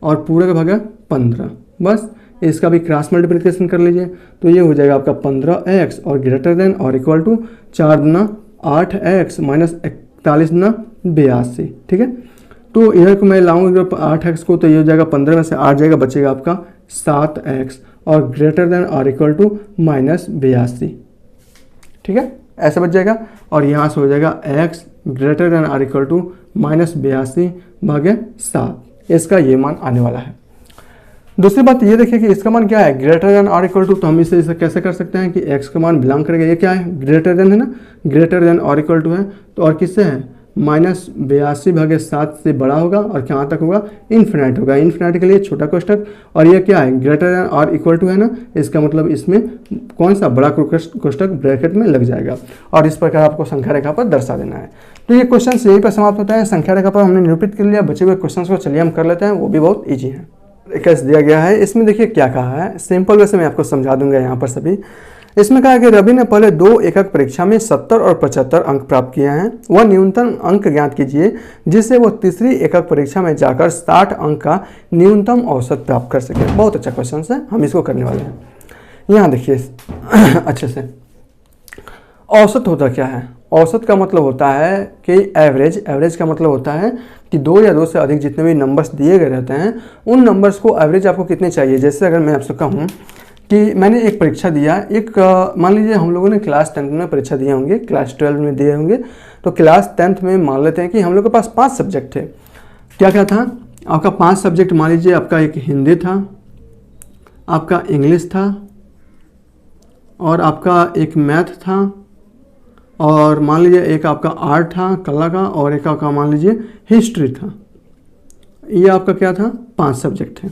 और पूरे का भागा 15। बस इसका भी क्रॉस मल्टीप्लिकेशन कर लीजिए, तो ये हो जाएगा आपका 15x और ग्रेटर देन और इक्वल टू 4 दूना 8x -41 दूना 82, ठीक है। तो इधर को मैं लाऊंगा 8x को, तो ये हो जाएगा 15 में से 8 जाएगा, बचेगा आपका 7x और ग्रेटर देन और इक्वल टू -82, ठीक है, ऐसे बच जाएगा। और यहाँ से हो जाएगा x ग्रेटर देन और इक्वल टू -82/7, इसका ये मान आने वाला है। दूसरी बात ये देखिए कि इसका मान क्या है, ग्रेटर देन और इक्वल टू, तो हम इसे कैसे कर सकते हैं कि x का मान बिलोंग करेगा, ये क्या है, ग्रेटर देन है ना, ग्रेटर देन और इक्वल टू है, तो और किससे है, -82/7 से बड़ा होगा, और कहाँ तक होगा, इन्फिनाइट होगा। इन्फिनाइट के लिए छोटा कोष्टक, और ये क्या है, ग्रेटर देन और इक्वल टू है ना, इसका मतलब इसमें कौन सा बड़ा कोष्टक ब्रैकेट में लग जाएगा, और इस प्रकार आपको संख्या रेखा पर दर्शा देना है। तो ये क्वेश्चन यहीं पर समाप्त होता है। संख्या रेखा पर हमने निरूपित कर लिया, बचे हुए क्वेश्चन को चलिए हम कर लेते हैं, वो भी बहुत ईजी है। कैसे दिया गया है, इसमें देखिए क्या कहा है, सिंपल वैसे मैं आपको समझा दूंगा यहाँ पर सभी। इसमें कहा है कि रवि ने पहले 2 एकक परीक्षा में 70 और 75 अंक प्राप्त किए हैं, वह न्यूनतम अंक ज्ञात कीजिए जिससे वो तीसरी एकक परीक्षा में जाकर 60 अंक का न्यूनतम औसत प्राप्त कर सके। बहुत अच्छा क्वेश्चन है, हम इसको करने वाले हैं। यहाँ देखिए अच्छे से, औसत होता क्या है, औसत का मतलब होता है कि एवरेज का मतलब होता है कि 2 या 2 से अधिक जितने भी नंबर्स दिए गए रहते हैं, उन नंबर्स को एवरेज आपको कितने चाहिए। जैसे अगर मैं आपसे कहूँ कि मैंने एक परीक्षा दिया, एक मान लीजिए हम लोगों ने क्लास 10 में परीक्षा दिए होंगे, क्लास 12 में दिए होंगे, तो क्लास 10 में मान लेते हैं कि हम लोग के पास 5 सब्जेक्ट थे। क्या क्या था आपका, 5 सब्जेक्ट, मान लीजिए आपका एक हिंदी था, आपका इंग्लिश था, और आपका एक मैथ था, और मान लीजिए एक आपका आर्ट था कला का, और एक आपका मान लीजिए हिस्ट्री था। ये आपका क्या था, 5 सब्जेक्ट थे।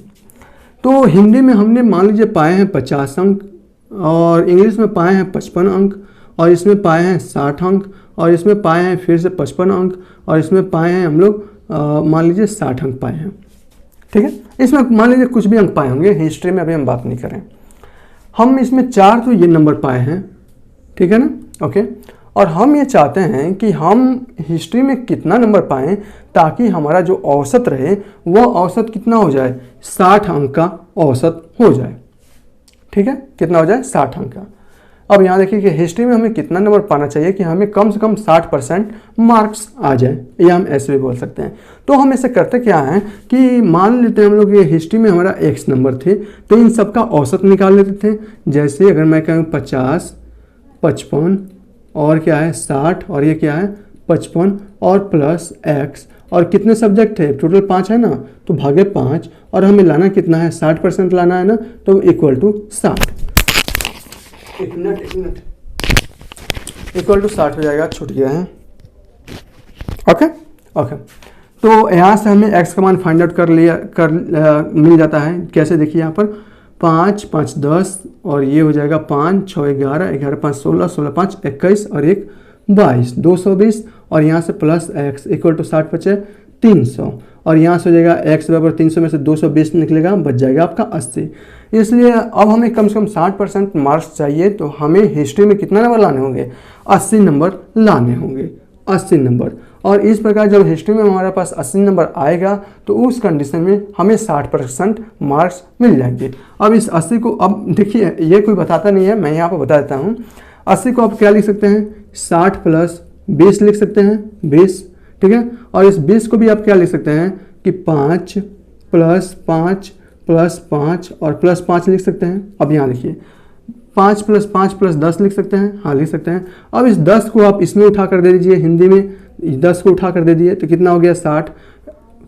तो हिंदी में हमने मान लीजिए पाए हैं 50 अंक, और इंग्लिश में पाए हैं 55 अंक, और इसमें पाए हैं 60 अंक, और इसमें पाए हैं फिर से 55 अंक, और इसमें पाए हैं हम लोग मान लीजिए 60 अंक पाए हैं। ठीक है, इसमें मान लीजिए कुछ भी अंक पाए होंगे, हिस्ट्री में अभी हम बात नहीं करें। हम इसमें 4 तो ये नंबर पाए हैं, ठीक है ना, ओके। और हम ये चाहते हैं कि हम हिस्ट्री में कितना नंबर पाएं ताकि हमारा जो औसत रहे वो औसत कितना हो जाए, 60 अंक का औसत हो जाए। ठीक है, कितना हो जाए, 60 अंक का। अब यहाँ देखिए कि हिस्ट्री में हमें कितना नंबर पाना चाहिए कि हमें कम से कम 60% मार्क्स आ जाए, या हम ऐसे भी बोल सकते हैं। तो हम ऐसे करते क्या हैं कि मान लेते हैं हम लोग ये हिस्ट्री में हमारा x नंबर थे, तो इन सब का औसत निकाल लेते थे। जैसे अगर मैं कहूँ 50, 55 और क्या है 60, और ये क्या है 55 और प्लस x, और कितने सब्जेक्ट थे, टोटल 5 है ना, तो भागे 5, और हमें लाना कितना है, 60% लाना है ना, तो इक्वल टू 60। एक मिनट इक्वल टू 60 हो जाएगा, छूट गया है। ओके ओके, तो यहाँ से हमें x का मान फाइंड आउट मिल जाता है। कैसे, देखिए यहाँ पर 5 5 10, और ये हो जाएगा 5 6 11, 11 5 16, 16 5 21, और 1 22, 220, और यहाँ से प्लस x इक्वल टू 60 बचे 300, और यहाँ से हो जाएगा x बराबर 300 में से 220 निकलेगा, बच जाएगा आपका 80। इसलिए अब हमें कम से कम 60% मार्क्स चाहिए, तो हमें हिस्ट्री में कितना नंबर लाने होंगे, 80 नंबर लाने होंगे, 80 नंबर। और इस प्रकार जब हिस्ट्री में हमारे पास 80 नंबर आएगा तो उस कंडीशन में हमें 60% मार्क्स मिल जाएंगे। अब इस 80 को, अब देखिए ये कोई बताता नहीं है, मैं यहाँ पर बता देता हूँ। 80 को आप क्या लिख सकते हैं, 60 प्लस 20 लिख सकते हैं, 20, ठीक है। और इस 20 को भी आप क्या लिख सकते हैं कि 5 प्लस 5 प्लस 5 और प्लस 5 लिख सकते हैं। अब यहाँ देखिए 5 प्लस 5 प्लस 10 लिख सकते हैं, हाँ लिख सकते हैं। अब इस 10 को आप इसमें उठा कर दे दीजिए, हिंदी में 10 को उठा कर दे दिए तो कितना हो गया 60,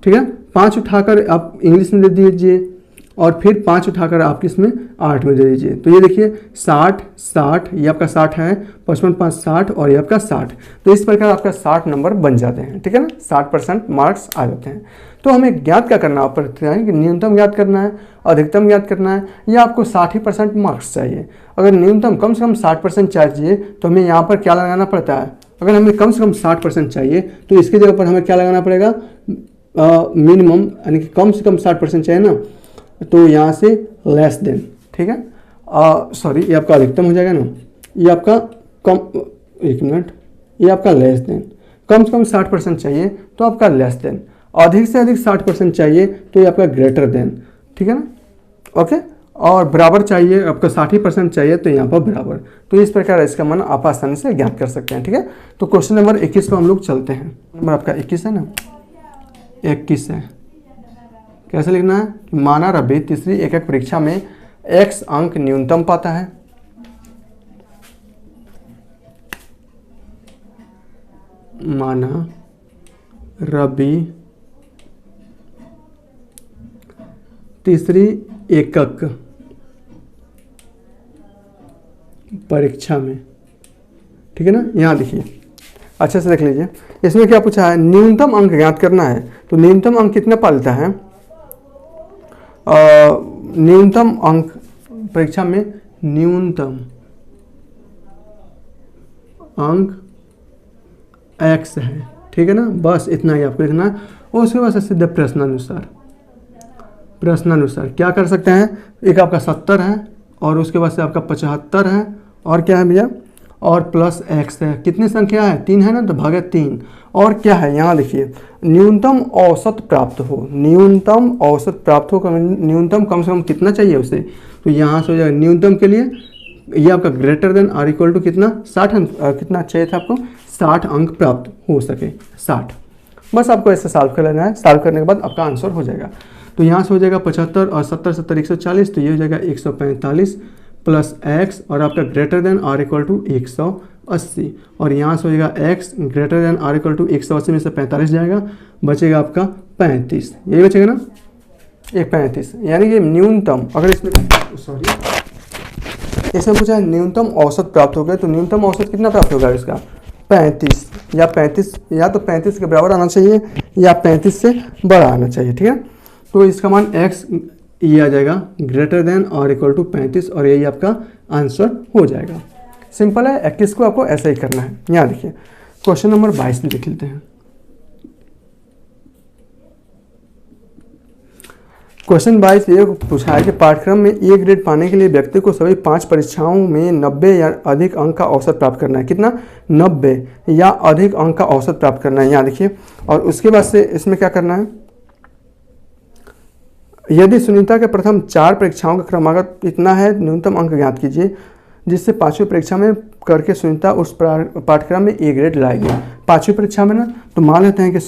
ठीक है। 5 उठाकर आप इंग्लिश में दे दीजिए, और फिर 5 उठाकर आप इसमें 8 में दे दीजिए। तो ये देखिए 60 60, ये आपका 60 है, 55 5 60, और ये आपका 60। तो इस प्रकार आपका 60 नंबर बन जाते हैं, ठीक है ना, 60% मार्क्स आ जाते हैं। तो हमें ज्ञात क्या करना पड़ता है कि न्यूनतम ज्ञात करना है, अधिकतम ज्ञात करना है, या आपको 60% मार्क्स चाहिए। अगर न्यूनतम कम से कम 60% चाहिए तो हमें यहाँ पर क्या लगाना पड़ता है, अगर हमें कम से कम 60% चाहिए तो इसकी जगह पर हमें क्या लगाना पड़ेगा, मिनिमम, यानी कि कम से कम 60% चाहिए ना, तो यहाँ से लेस देन, ठीक है, सॉरी ये आपका अधिकतम हो जाएगा ना, ये आपका कम, एक मिनट, ये आपका लेस देन। कम से कम 60% चाहिए तो आपका लेस देन, अधिक से अधिक 60% चाहिए तो ये आपका ग्रेटर देन, ठीक है ना, ओके। और बराबर चाहिए, आपका 60% चाहिए तो यहाँ पर बराबर। तो इस प्रकार इसका मान आप आसानी से ज्ञात कर सकते हैं, ठीक है। तो क्वेश्चन नंबर 21 पर हम लोग चलते हैं। नंबर आपका 21 है ना, 21 है। कैसे लिखना है, माना रवि तीसरी एकक परीक्षा में x अंक न्यूनतम पाता है। माना रवि तीसरी एकक परीक्षा में, ठीक है ना। यहाँ देखिए अच्छे से देख लीजिए, इसमें क्या पूछा है, न्यूनतम अंक ज्ञात करना है। तो न्यूनतम अंक कितना पालता है, न्यूनतम अंक परीक्षा में न्यूनतम अंक x है, ठीक है ना, बस इतना ही आपको लिखना है। और उसके बाद सीधे प्रश्नानुसार क्या कर सकते हैं, एक आपका 70 है, और उसके बाद से आपका 75 है, और क्या है भैया, और प्लस x है। कितनी संख्या है, 3 है ना, तो भागे 3। और क्या है, यहाँ देखिए न्यूनतम औसत प्राप्त हो, न्यूनतम औसत प्राप्त हो, न्यूनतम कम से कम कितना चाहिए उसे, तो यहाँ से हो जाएगा न्यूनतम के लिए ये आपका greater than or equal to कितना 60 अंक, कितना चाहिए था आपको, 60 अंक प्राप्त हो सके, 60। बस आपको ऐसे सॉल्व कर लेना है, सॉल्व करने के बाद आपका आंसर हो जाएगा। तो यहाँ से हो जाएगा 75 और 70 70 140, तो ये हो जाएगा 145 प्लस x, और आपका greater than or equal to 180, और यहाँ से हो जाएगा x greater than or equal to 180 में से 45 जाएगा, बचेगा आपका 35, यही बचेगा ना, एक 35। यानी कि न्यूनतम, अगर इसमें पूछा है न्यूनतम औसत प्राप्त हो गया, तो न्यूनतम औसत कितना प्राप्त होगा इसका, 35 या 35 या तो 35 के बराबर आना चाहिए या 35 से बड़ा आना चाहिए, ठीक है। तो इसका मान x ये आ जाएगा ग्रेटर देन और इक्वल टू 35 और यही आपका आंसर हो जाएगा। सिंपल है, 21 को आपको ऐसा ही करना है। यहाँ देखिए क्वेश्चन नंबर 22 लिख लेते हैं। क्वेश्चन 22 ये पूछा है कि पाठ्यक्रम में ए ग्रेड पाने के लिए व्यक्ति को सभी 5 परीक्षाओं में 90 या अधिक अंक का औसत प्राप्त करना है। कितना? 90 या अधिक अंक का औसत प्राप्त करना है। यहाँ देखिए, और उसके बाद से इसमें क्या करना है, यदि सुनीता के प्रथम 4 परीक्षाओं का क्रमागत इतना है, न्यूनतम अंक ज्ञात कीजिए जिससे 5वीं परीक्षा में करके सुनीता उस पाठ्यक्रम में ए ग्रेड लाएगी। 5वीं परीक्षा में ना, तो मान लेते हैं कि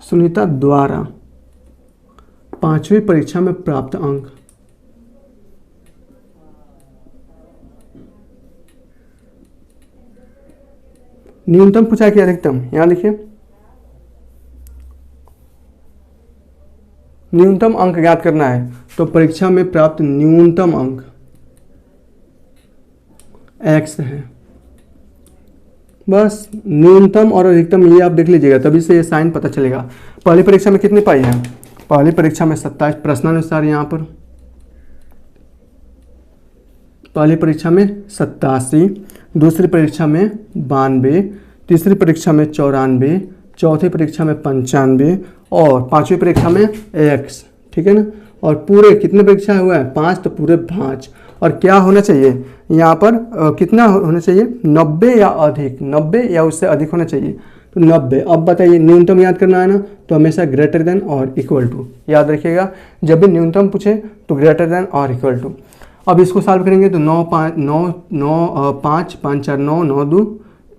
सुनीता द्वारा 5वीं परीक्षा में प्राप्त अंक न्यूनतम पूछा कि अधिकतम। यहां लिखिए न्यूनतम अंक ज्ञात करना है, तो परीक्षा में प्राप्त न्यूनतम अंक x है। बस न्यूनतम और अधिकतम ये आप देख लीजिएगा, तभी से ये साइन पता चलेगा। पहली परीक्षा में कितनी पाई है? पहली परीक्षा में 27 प्रश्नानुसार, यहाँ पर पहली परीक्षा में 87, दूसरी परीक्षा में 92, तीसरी परीक्षा में 94, चौथी परीक्षा में 95 और 5वीं परीक्षा में x, ठीक है ना। और पूरे कितने परीक्षा हुआ है? 5, तो पूरे 5। और क्या होना चाहिए यहाँ पर, कितना होना चाहिए? 90 या अधिक, 90 या उससे अधिक होना चाहिए, तो 90। अब बताइए न्यूनतम याद करना है ना, तो हमेशा ग्रेटर देन और इक्वल टू याद रखिएगा। जब भी न्यूनतम पूछे तो ग्रेटर देन और इक्वल टू। अब इसको सॉल्व करेंगे तो 9 5 5 4 9 9 2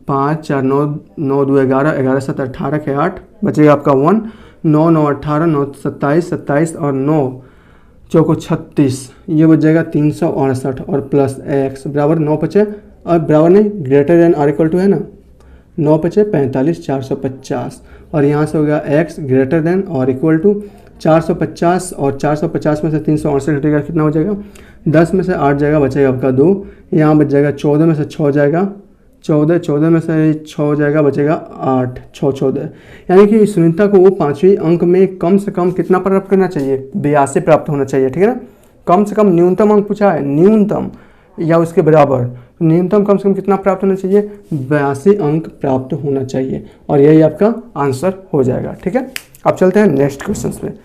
5 4 9 9 2 11 11 7 18 के 8 बचेगा आपका 1, 9 9 18 9 27 27 और 9 चौको 36, ये बच जाएगा 368 और प्लस x बराबर 9 बचे, और बराबर नहीं ग्रेटर देन और इक्वल टू है ना, 9 बचे 45 450 और यहाँ से हो गया x ग्रेटर देन और इक्वल टू 450 और 450 में से 368 घटेगा, कितना हो जाएगा? 10 में से 8 जाएगा, बचेगा आपका 2, यहाँ बच जाएगा 14 में से 6 जाएगा 14 में से 6 जाएगा, बचेगा 8 6 14। यानी कि सुनीता को वो 5वीं अंक में कम से कम कितना प्राप्त करना चाहिए? 82 प्राप्त होना चाहिए, ठीक है ना। कम से कम न्यूनतम अंक पूछा है, न्यूनतम या उसके बराबर, न्यूनतम कम से कम कितना प्राप्त होना चाहिए? 82 अंक प्राप्त होना चाहिए और यही आपका आंसर हो जाएगा, ठीक है। अब चलते हैं नेक्स्ट क्वेश्चन पे।